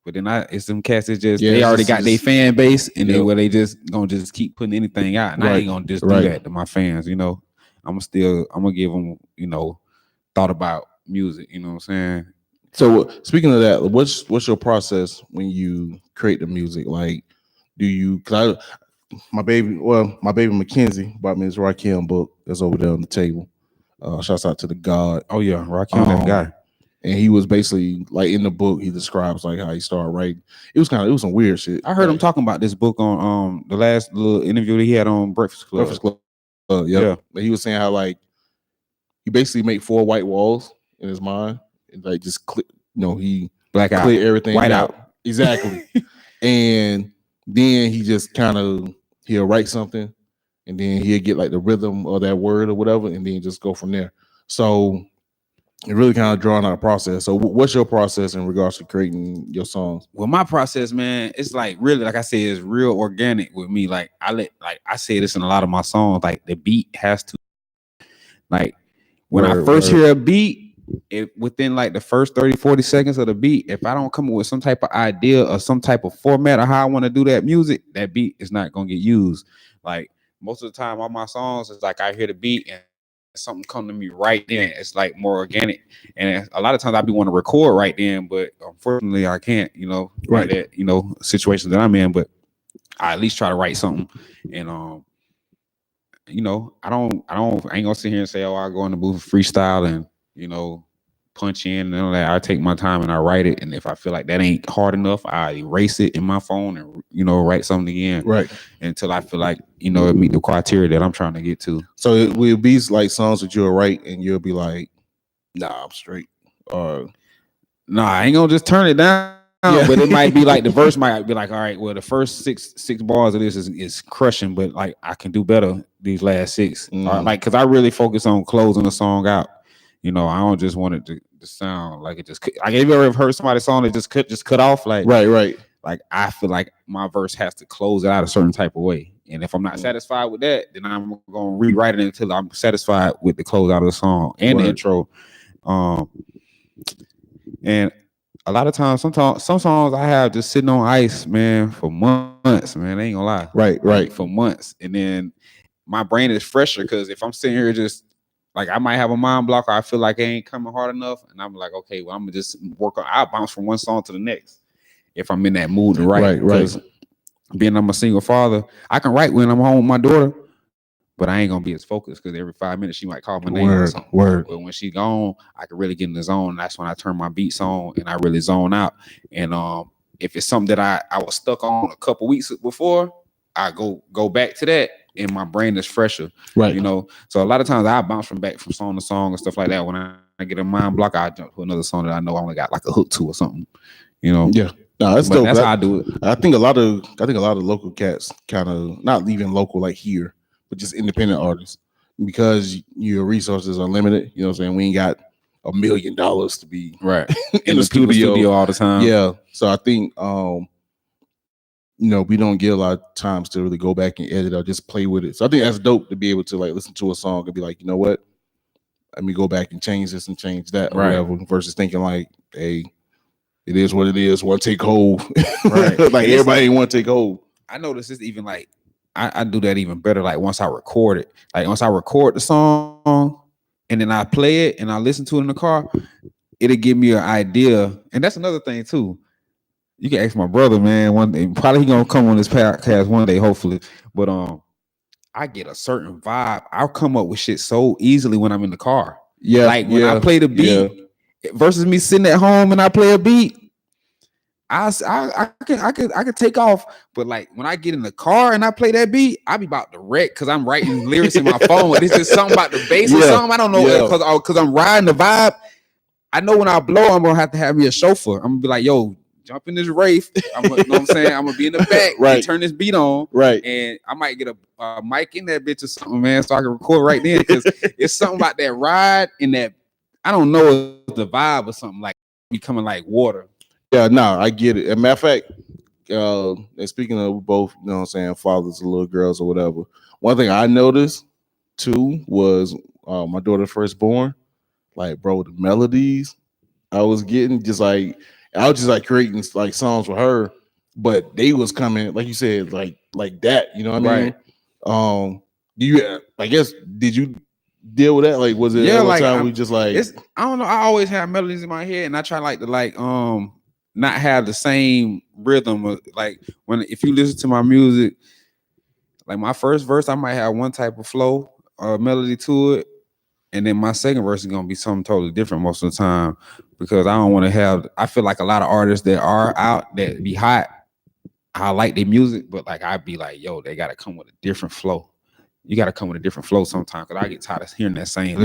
But then it's some cats that just they already got their fan base, and they just gonna just keep putting anything out, and I ain't gonna just do that to my fans. I'm gonna give them thought about music. You know what I'm saying? So speaking of that, what's your process when you create the music? Like, do you? My baby Mackenzie bought me this Rakim book that's over there on the table. Shouts out to the God. Oh yeah, Rakim, that guy. And he was basically like in the book, he describes like how he started writing. It was some weird shit. I heard him talking about this book on the last little interview that he had on Breakfast Club. Yeah. But he was saying how like he basically made 4 white walls in his mind, and like just he black out, clear everything white out. Exactly. And then he just he'll write something, and then he'll get like the rhythm of that word or whatever, and then just go from there. So it really kind of drawn out a process. So what's your process in regards to creating your songs? Well, my process, man, it's like really, like I said, it's real organic with me. Like I say this in a lot of my songs, like the beat has to, like when I first hear a beat, within like the first 30, 40 seconds of the beat, if I don't come up with some type of idea or some type of format of how I want to do that music, that beat is not going to get used. Like most of the time on my songs, it's like I hear the beat and something come to me right then. It's like more organic, and a lot of times I be want to record right then, but unfortunately I can't. Right. That situations that I'm in, but I at least try to write something. And I ain't gonna sit here and say, oh, I go in the booth freestyle and punch in and all that. I take my time and I write it, and if I feel like that ain't hard enough, I erase it in my phone and write something again, right, until I feel like it meet the criteria that I'm trying to get to. So it will be like songs that you'll write and you'll be like, nah, I'm straight, or nah, I ain't gonna just turn it down. but it might be like the verse might be like, all right, well, the first six bars of this is crushing, but like I can do better these last six. Like, cause I really focus on closing the song out. You know, I don't just want it to sound like it just. Like, have you ever heard somebody's song that just cut off? Like, right. Like, I feel like my verse has to close it out a certain type of way, and if I'm not satisfied with that, then I'm gonna rewrite it until I'm satisfied with the close out of the song and the intro. And a lot of times, some songs I have just sitting on ice, man, for months, man. I ain't gonna lie. Right. For months. And then my brain is fresher because if I'm sitting here just like I might have a mind block or I feel like it ain't coming hard enough. And I'm like, okay, well, I'm gonna just work on, I'll bounce from one song to the next if I'm in that mood to write. Right. Being I'm a single father, I can write when I'm home with my daughter, but I ain't gonna be as focused because every 5 minutes she might call my name or something. But when she gone, I can really get in the zone. That's when I turn my beats on and I really zone out. And if it's something that I was stuck on a couple weeks before, I go back to that and my brain is fresher. Right. You know, so a lot of times I bounce from song to song and stuff like that. When I get a mind block, I jump to another song that I know I only got like a hook to or something. You know? Yeah. No, that's dope. That's how I do it. I think a lot of local cats kind of not even local like here, but just independent artists, because your resources are limited. You know what I'm saying? We ain't got $1 million to be right in the studio all the time. Yeah. So I think we don't get a lot of times to really go back and edit or just play with it. So I think that's dope to be able to like listen to a song and be like, you know what? Let me go back and change this and change that or whatever, versus thinking like, hey, it is what it is. One take hold. Right. Like everybody ain't one take hold. I notice it's even like I do that even better. Like once I record it, like once I record the song and then I play it and I listen to it in the car, it'll give me an idea. And that's another thing too. You can ask my brother, man. One day, probably he gonna come on this podcast one day, hopefully. But I get a certain vibe. I'll come up with shit so easily when I'm in the car. Yeah, like when I play the beat versus me sitting at home and I play a beat. I could take off, but like when I get in the car and I play that beat, I be about to wreck because I'm writing lyrics in my phone. It's just something about the bass or something. I don't know because I'm riding the vibe. I know when I blow, I'm gonna have me a chauffeur. I'm gonna be like, yo, jump in this Wraith. You know what I'm saying? I'm gonna be in the back, and turn this beat on, and I might get a mic in that bitch or something, man, so I can record right then because it's something about that ride and that I don't know the vibe or something like becoming like water. Yeah, no, I get it. As a matter of fact, and speaking of both, you know what I'm saying, fathers of little girls or whatever, one thing I noticed too was my daughter firstborn, like, bro, the melodies I was getting I was just like creating like songs for her, but they was coming, like you said, like that, you know what I mean? Did you deal with that? Like, was it like time we just like I don't know, I always have melodies in my head and I try to not have the same rhythm like if you listen to my music, like my first verse I might have one type of flow or melody to it, and then my second verse is gonna be something totally different most of the time because I don't want to have. I feel like a lot of artists that are out that be hot, I like their music, but like I'd be like, yo, they gotta come with a different flow. You gotta come with a different flow sometimes because I get tired of hearing that same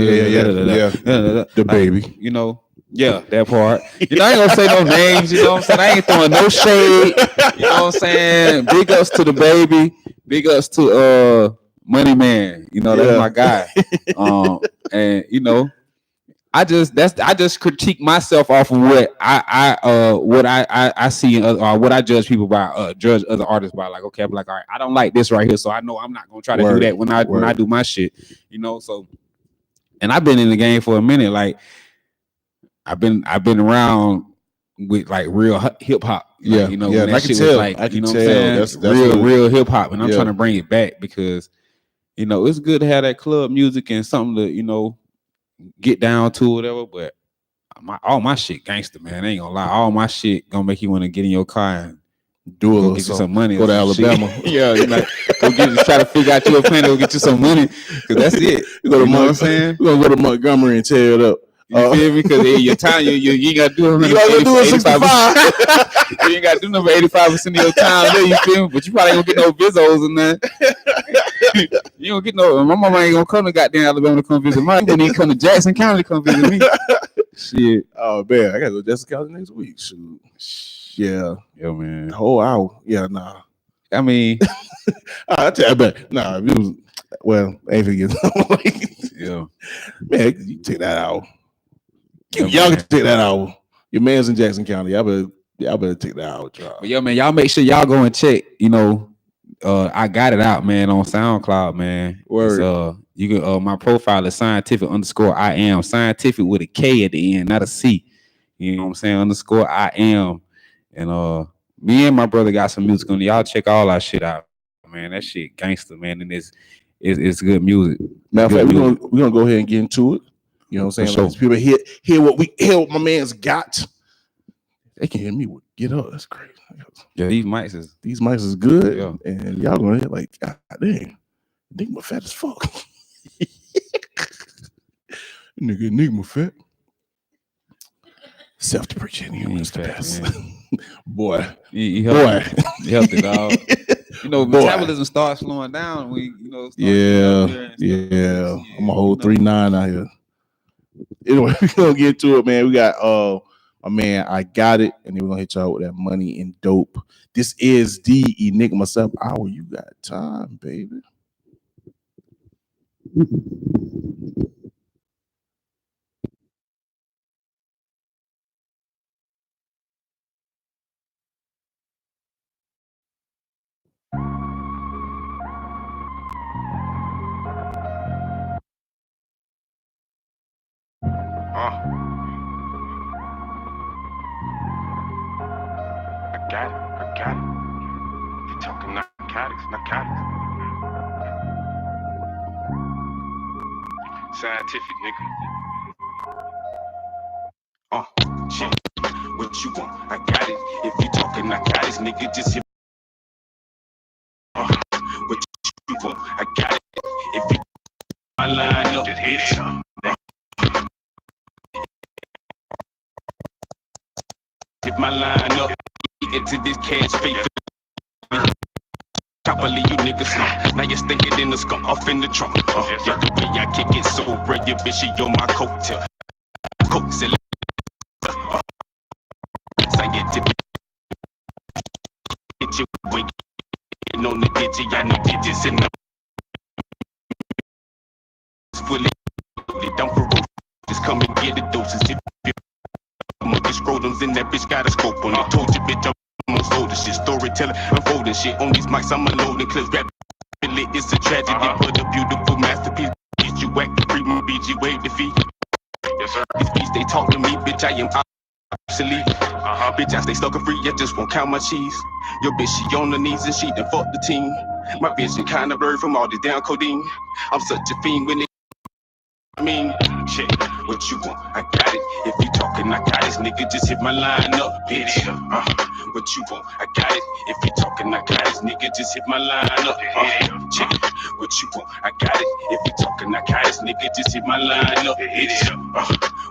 DaBaby, you know. Yeah, that part. You know, I ain't gonna say no names, you know what I'm saying? I ain't throwing no shade. You know what I'm saying? Big ups to DaBaby. Big ups to Money Man. You know, that's my guy. And you know, I just critique myself off of what I see or what I judge people by, judge other artists by. Like, okay, I'm like, all right, I don't like this right here, so I know I'm not gonna try to do that when I do my shit. You know, so and I've been in the game for a minute, like. I've been around with like real hip hop. Yeah, you know, yeah. That I shit can tell. Was like, I can you know tell. What I'm saying? That's real hip hop, and I'm trying to bring it back because you know it's good to have that club music and something to get down to whatever. But all my shit gangster, man. I ain't gonna lie. All my shit gonna make you want to get in your car and go get you some money. Go to Alabama. Yeah, you like try to figure out your plan to go get you some money because that's it. You know what I'm saying? We're gonna go to Montgomery and tear it up. You feel me? Because your time, you ain't got to do it. You got to do it 65. You ain't got to do nothing 85% of your time there, you feel me? But you probably ain't gonna get no visos and that. You don't get no. My mama ain't gonna come to goddamn Alabama to come visit me. Then he come to Jackson County to come visit me. Shit. Oh man, I gotta go to Jessica County next week. Shoot. Yeah. Yo, man. The whole hour. Yeah, nah. I mean, I tell you, but nah, if it was well, I ain't forget. yeah. Man, you take that out. Yeah, Y'all man. can take that out. Your man's in Jackson County. Y'all better take that out. But yo, man, y'all make sure y'all go and check. You know, I got it out, man, on SoundCloud, man. Word. You can my profile is Scientifik_I am. Scientifik with a K at the end, not a C. You know what I'm saying? _I am. And me and my brother got some music on. Y'all check all our shit out, man. That shit gangster, man, and it's good music. Matter of fact, we're gonna go ahead and get into it. You know what I'm saying? For Like, people hear what my man's got. They can hear me get up. That's crazy. Yeah, these mics is good. Yeah. And y'all gonna hear like, God dang, Enigma fat as fuck. Nigga, Enigma fat. Self-deprecating humans the best. Boy. He helped it, dog. You know, metabolism starts slowing down. Yeah. I'm a whole 3'9" out here. Anyway, we're gonna get to it, man. We got my man, I got it, and then we're gonna hit y'all with that money and dope. This is the Enigma Sept Hour. You got time, baby. I got it. You talking narcotics. Scientific, nigga. Shit. What you want? I got it. If you talking narcotics, nigga, just hit. What you want? I got it. If you my line up, just hit it. Hit my line up. Get to this cash paper. Can't believe you niggas know. Now you're stinking in the skunk off in the trunk. Yeah, the way I kick it so red, your bitch, she on my coattail. Coke select. Scientific. Get your wake. On the digit, I know digits in the. Fully. Don't ferocious. Just come and get the doses. Monkey scrotums in that bitch got a scope on it. Told you, bitch, I'm on soda shit. Storyteller, unfolding shit. On these mics, I'm unloading clips. Rap, it's a tragedy, but a beautiful masterpiece. Get you whack, free my BG, wave the feet. Yes, sir. These beats, they talk to me, bitch, I am obsolete. Bitch, I stay stuck and free, I just won't count my cheese. Your bitch, she on her knees and she done fuck the team. My vision kinda blurred from all this damn codeine. I'm such a fiend when it. I mean, shit, what you want? I got it. If you talking, I got this, nigga, just hit my line up, bitch. What you want? I got it. If you talking, I got this, nigga, just hit my line up, shit. What you want? I got it. If you talking, I got this, nigga, just hit my line up, bitch.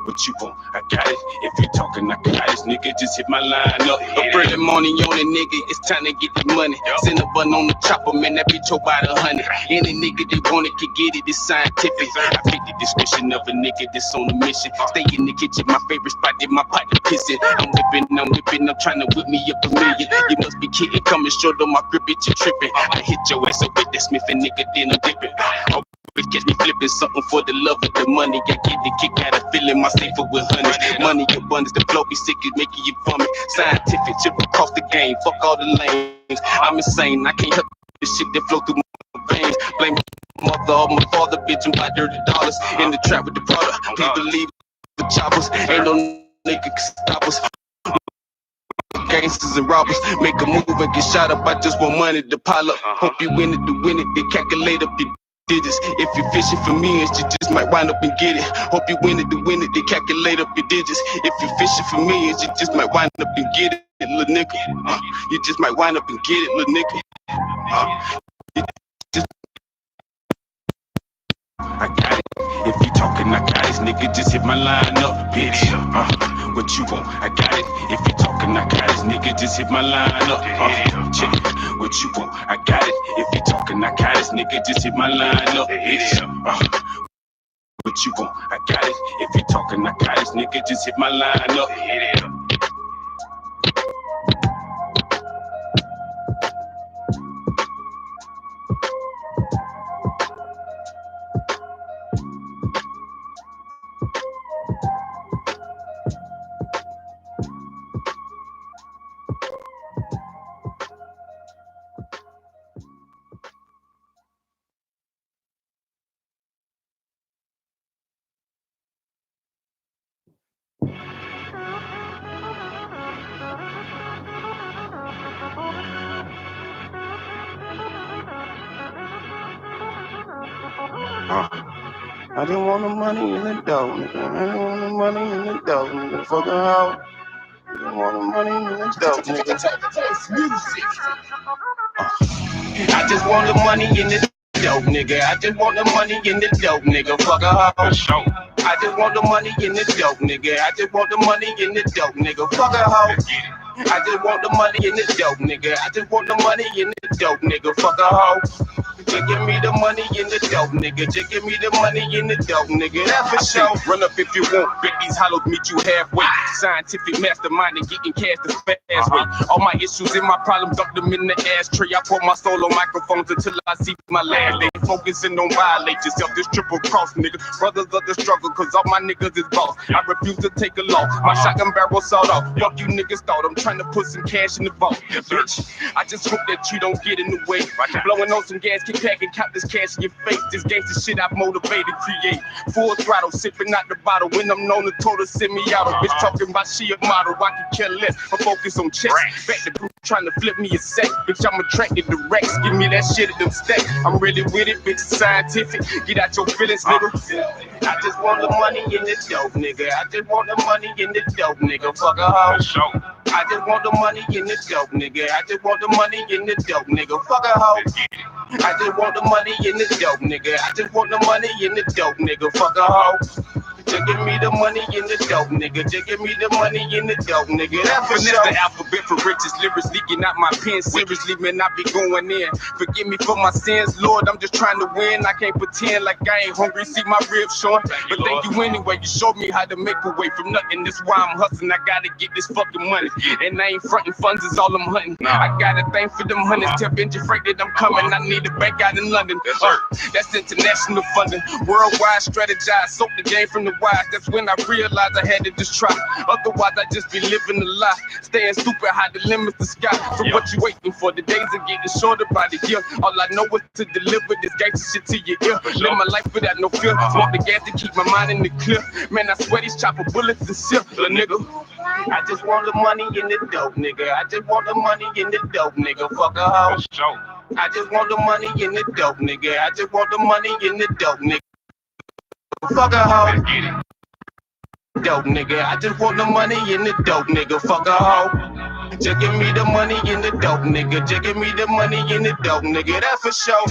What you want? I got it. If you talking, I got this, nigga, just hit my line up. A early morning on it, nigga, it's time to get the money. Send a button on the chopper, man, that bitch about 100. Any nigga that want it can get it, it's scientific. I fit the description of a nigga that's on a mission. Stay in the kitchen, my favorite spot, in my pot to pissing. I'm whipping, I'm trying to whip me up a million. You must be kidding, coming short on my grip, bitch, you tripping. I hit your ass up with that Smith and nigga, then I'm dipping. Bitch, catch me flipping something for the love of the money. I get the kick out of feeling my safer with hundreds. Money abundance, the flow be sick, it's making you vomit. Scientific, chip across the game, fuck all the lanes. I'm insane, I can't help the shit that flow through my veins. Blame my mother or my father, bitch, and buy dirty dollars. In the trap with the product, please believe the choppers. Ain't no nigga can stop us. Gangsters and robbers make a move and get shot up. I just want money to pile up. Hope you win it to win it, they calculate up your digits. If you're fishing for millions, you just might wind up and get it. Hope you win it to win it, they calculate up your digits. If you're fishing for millions, you just might wind up and get it, little nigga. You just might wind up and get it, little nigga. I got it. If you talking, I got this, nigga, just hit my line up, bitch. What you want? I got it. If you talking, I got this, nigga, just hit my line up. Check. What you want? I got it. If you talking, I got this, nigga, just hit my line up, bitch. what you want. I got it. If you talking, I got it. Nigga, just hit my line up. Hit it up. I just want the money in the dough, nigga. I just want the money in the dough, nigga. Fuck around. I just want the money in the dough, nigga. I just want the money in the dough, nigga. I just want the money in the dough, nigga. Fuck around. I just want the money in the dough, nigga. I just want the money in the dough, nigga. Fuck a hoe. I just want the money in the dough, nigga. I just want the money in the dough, nigga. Fuck a hoe. Just give me the money in the dough, nigga. Just give me the money in the dough, nigga. That's for sure. Run up if you want. Bet these hollows meet you halfway. Scientific mastermind and getting cash the fast way. All my issues and my problems, dump them in the ashtray. I pour my soul on microphones until I see my last day. Focusing on violate yourself. This triple cross, nigga. Brothers of the struggle, cause all my niggas is boss. I refuse to take a loss. My shotgun barrel sawed off. Fuck you niggas thought I'm trying to put some cash in the vault. Bitch, I just hope that you don't get in the way. Blowing on some gas, kick back and cop this cash in your face. This gangsta shit I've motivated, create. Full throttle, sipping out the bottle. When I'm known to total send me out. Bitch talking about she a model, I can care less. I focus on checks. Back to group trying to flip me a sec. Bitch, I'm attracted to Rex. Give me that shit at them stacks. I'm really with it, bitch. Scientific. Get out your feelings, nigga. I just want the money in the dope, nigga. I just want the money in the dope, nigga. Fuck a hoe. I just want the money in the dope, nigga. I just want the money in the dope, nigga. Fuck a hoe. I just want the money in the dope, nigga. I just want the money in the dope, nigga. Fuck a hoe. Just give me the money in the dope, nigga. Just give me the money in the dope, nigga. That's for sure. The alphabet for riches, lyrics leaking out my pen. Seriously, man, I be going in. Forgive me for my sins, Lord. I'm just trying to win. I can't pretend like I ain't hungry. See my ribs showing. But thank you anyway. You showed me how to make a way from nothing. That's why I'm hustling. I gotta get this fucking money. And I ain't fronting funds, is all I'm hunting. I got a thing for them hundreds. Tell Benji Frank that I'm coming. I need a bank out in London. That's international funding. Worldwide strategize. Soak the game from the wise. That's when I realized I had to just try. Otherwise, I just be living a lie. Staying stupid, high the limits the sky. So what you waiting for? The days are getting shorter by the year. All I know is to deliver this gangsta shit to your ear. Live my life without no fear. Smoke the gas to keep my mind in the clear. Man, I swear these chopper bullets and shit, little nigga. I just want the money in the dope, nigga. I just want the money in the dope, nigga. Fuck a hoe. I just want the money in the dope, nigga. I just want the money in the dope, nigga. Fuck a hoe. Dope, nigga. I just want the money in the dope, nigga. Fuck a hoe. Just give me the money in the dope, nigga. Just give me the money in the dope, nigga. That's for sure.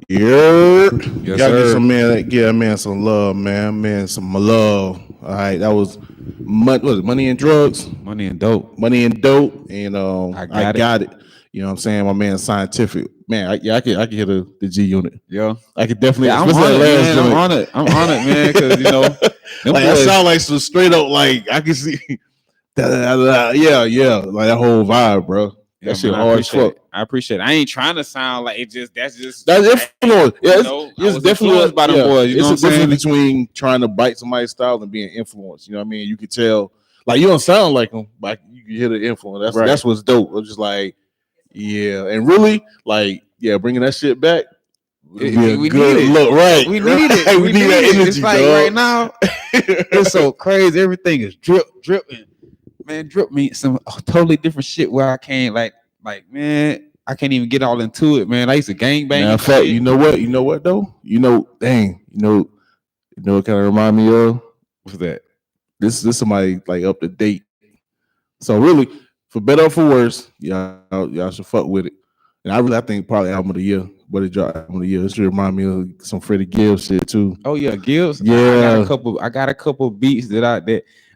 Yeah, Yes, gotta get sir. some man, get a man some love, man, some love. All right, that was money and drugs, Money and dope. money and dope, and I got it. You know what I'm saying? My man, Scientifik, man. I can hear the G-Unit. Yeah. I could definitely. Yeah, I'm especially on that it, last man. joint. I'm on it, man. Because you know, them Like that boys- sound like some straight up, like I can see. Yeah, like that whole vibe, bro. Yeah, That shit man, hard as fuck. I appreciate it. I ain't trying to sound like it just that's That's like, influence. Yeah, you know, I it's was definitely influenced by them boys. You know what I'm it's a saying? difference between trying to bite somebody's style and being influenced. You know what I mean? You could tell, like you don't sound like them, but you can hear the influence. That's what's dope. It's just like, yeah, and really, like, yeah, bringing that shit back. Would be a We good need it. look, right? We right. need it. We need that it. energy, It's like dog. right now, it's so crazy. Everything is dripping. Man, drip me some totally different shit where I can't like man. I can't even get all into it, man. I used to gangbang. Matter of fact, you know what though? Dang, you know what kind of remind me of? What's that? This somebody like up to date. So really, for better or for worse, y'all should fuck with it. And I think probably album of the year. But it dropped album of the year. This should remind me of some Freddie Gibbs shit too. Oh yeah, Gibbs. Yeah, I got a couple beats that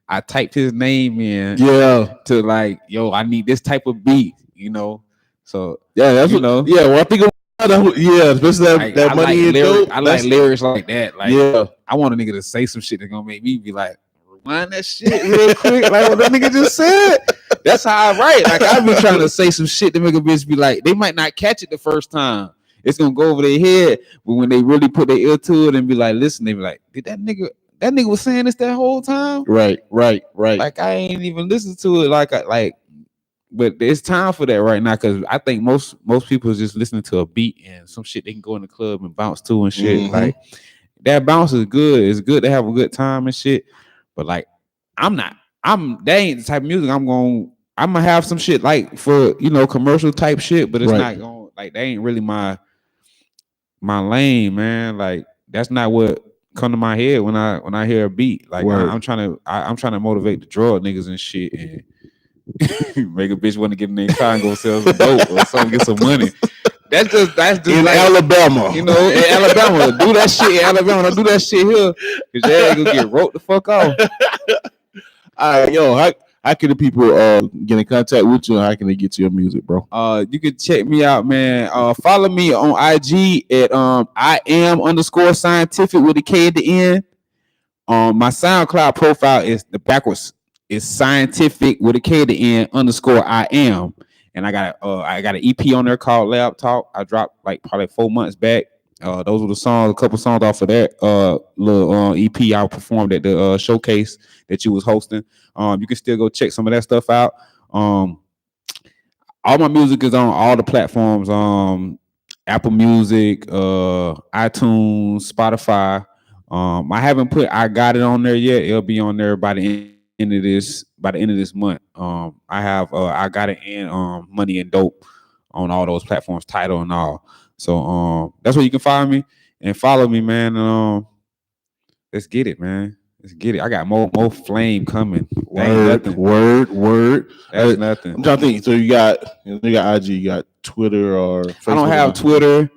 I typed his name in. Yeah, to like, yo, I need this type of beat, you know. So yeah, that's what. Know. Yeah, well, I think especially that money. I like lyrics like that. Like, yeah, I want a nigga to say some shit that's gonna make me be like, rewind that shit real quick, like what that nigga just said. That's how I write. Like I've been trying to say some shit to make a bitch be like, they might not catch it the first time. It's gonna go over their head, but when they really put their ear to it and be like, listen, they be like, did that nigga was saying this that whole time? Right. Like I ain't even listened to it. Like, but it's time for that right now because I think most people is just listening to a beat and some shit they can go in the club and bounce to and shit. Mm-hmm. Like that bounce is good. It's good to have a good time and shit. But like, that ain't the type of music I'm gonna have some shit like for commercial type shit, but it's not going like that ain't really my lane, man. Like that's not what come to my head when I hear a beat. Like I'm trying to motivate the drug niggas and shit and make a bitch want to get in their car and go sell some dope or something, get some money. That's just in like, Alabama. In Alabama. Do that shit in Alabama. Don't do that shit here. Cause your ass gonna get wrote the fuck off. All right, yo, how can the people get in contact with you and how can they get to your music, bro? You can check me out, man. Follow me on IG at I am _scientific with a K at the end. My SoundCloud profile is the backwards. It's Scientifik with a K at the end _I am. And I got an EP on there called Lab Talk. I dropped like probably 4 months back. Those were the songs, a couple songs off of that little EP I performed at the showcase that you was hosting. You can still go check some of that stuff out. All my music is on all the platforms. Apple Music, iTunes, Spotify. I haven't put I Got It on there yet. It'll be on there by the end of this month. I have I Got It and Money and Dope on all those platforms, Tidal and all. So that's where you can find me and follow me, man. Let's get it, man. Let's get it. I got more flame coming. Word. That's nothing. I'm trying to think. So you got IG, you got Twitter or Facebook? I don't have Twitter.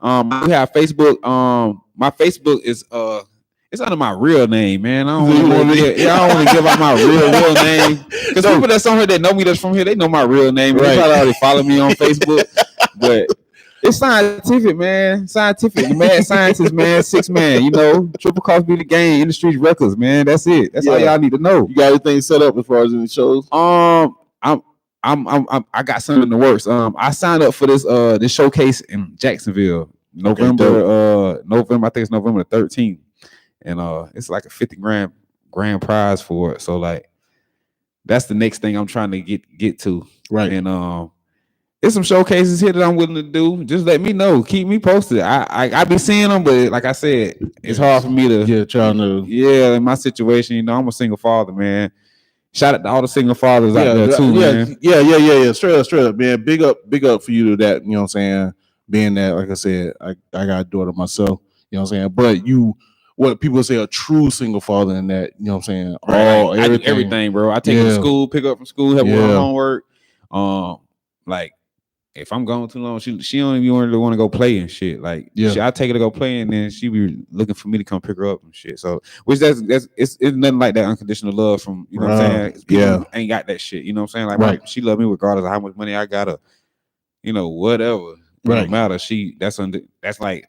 I have Facebook. My Facebook is it's under my real name, man. I don't want to give out my real name because people that's on here that know me that's from here, they know my real name. Right. They probably already follow me on Facebook, but it's Scientifik, man. Scientifik, the mad scientist, man. 6 man, Triple Cross Be the Game, Industries Records, man. That's it. That's all y'all need to know. You got everything set up as far as any shows? I got something in the works. I signed up for this showcase in Jacksonville, November. I think it's November the 13th. And it's like a $50 grand prize for it. So like that's the next thing I'm trying to get to. Right. And there's some showcases here that I'm willing to do. Just let me know. Keep me posted. I be seeing them, but like I said, it's hard for me to try to in my situation, I'm a single father, man. Shout out to all the single fathers out there too, man. Yeah. Straight up, man. Big up for you to that, you know what I'm saying? Being that, like I said, I got a daughter myself, you know what I'm saying? But what people say a true single father in that, you know what I'm saying? I do everything, bro. I take her to school, pick her up from school, help her with homework. Like if I'm gone too long, she don't even want to go play and shit. Like I take her to go play and then she be looking for me to come pick her up and shit. So which it's nothing like that unconditional love from what I'm saying. People ain't got that shit. You know what I'm saying? Like she love me regardless of how much money I got her. Whatever. It don't matter. That's like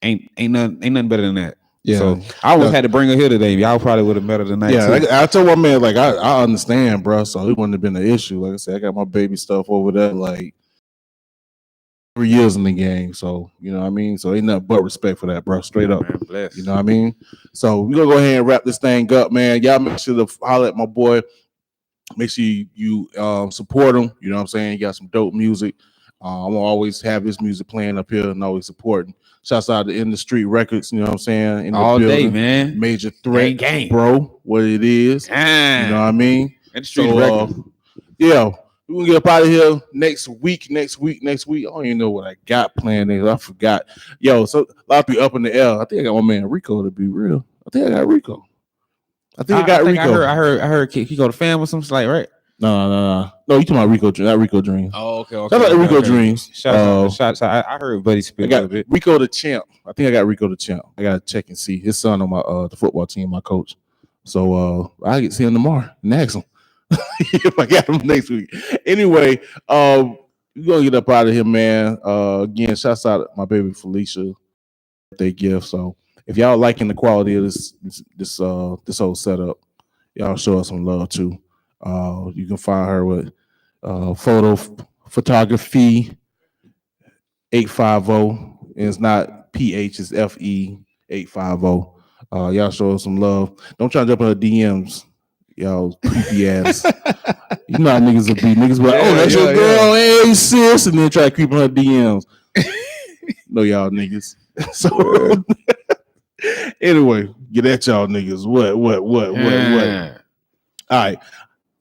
ain't nothing better than that. Yeah, so I almost had to bring her here today. Y'all probably would have met her tonight. Yeah, too. I told my man like I understand, bro. So it wouldn't have been an issue. Like I said, I got my baby stuff over there. Like 3 years in the game, so you know what I mean. So ain't nothing but respect for that, bro. Straight up, man, bless. You know what I mean. So we gonna go ahead and wrap this thing up, man. Y'all make sure to holler at my boy. Make sure you support him. You know what I'm saying. He got some dope music. I'm gonna always have his music playing up here and always supporting. Shouts out to In the Street Records, you know what I'm saying? In the all building. Day, man. Major Threat, gang. bro. What it is, you know what I mean? In the Street Records. Yeah, We're gonna get up out of here next week. I don't even know what I got planned. I forgot. Yo, so a lot of people up in the air. I think I got my man Rico, to be real. I think I got Rico. I heard he go to fam or something like, right? No, you talking about Rico Dream, not Rico Dream. Oh, okay. Shout out to Rico Dreams. Shout out. I heard Buddy speak a little bit. Rico the champ. I think I got Rico the champ. I gotta check and see his son on my the football team, my coach. So I get to see him tomorrow and ask him if I got him next week. Anyway, we're gonna get up out of here, man. Again, shouts out to my baby Felicia, birthday gift. So if y'all liking the quality of this whole setup, y'all show us some love too. You can find her with photography 850. And it's not PH, it's FE 850. Y'all show us some love. Don't try to jump in her DMs, y'all creepy ass. You know how niggas will be. Niggas be like, oh, that's your girl, hey sis, and then try to creep in her DMs. No, y'all niggas. So anyway, get at y'all niggas. What? All right.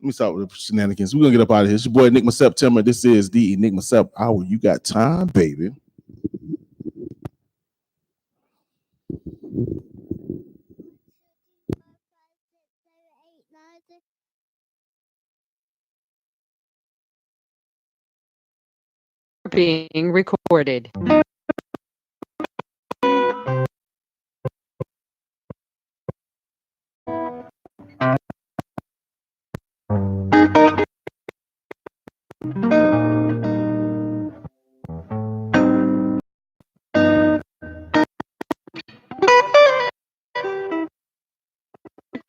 Let me start with the shenanigans. We're gonna get up out of here. It's your boy Enigma September. This is the Enigma Sept Hour. You got time, baby. Being recorded.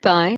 Bye.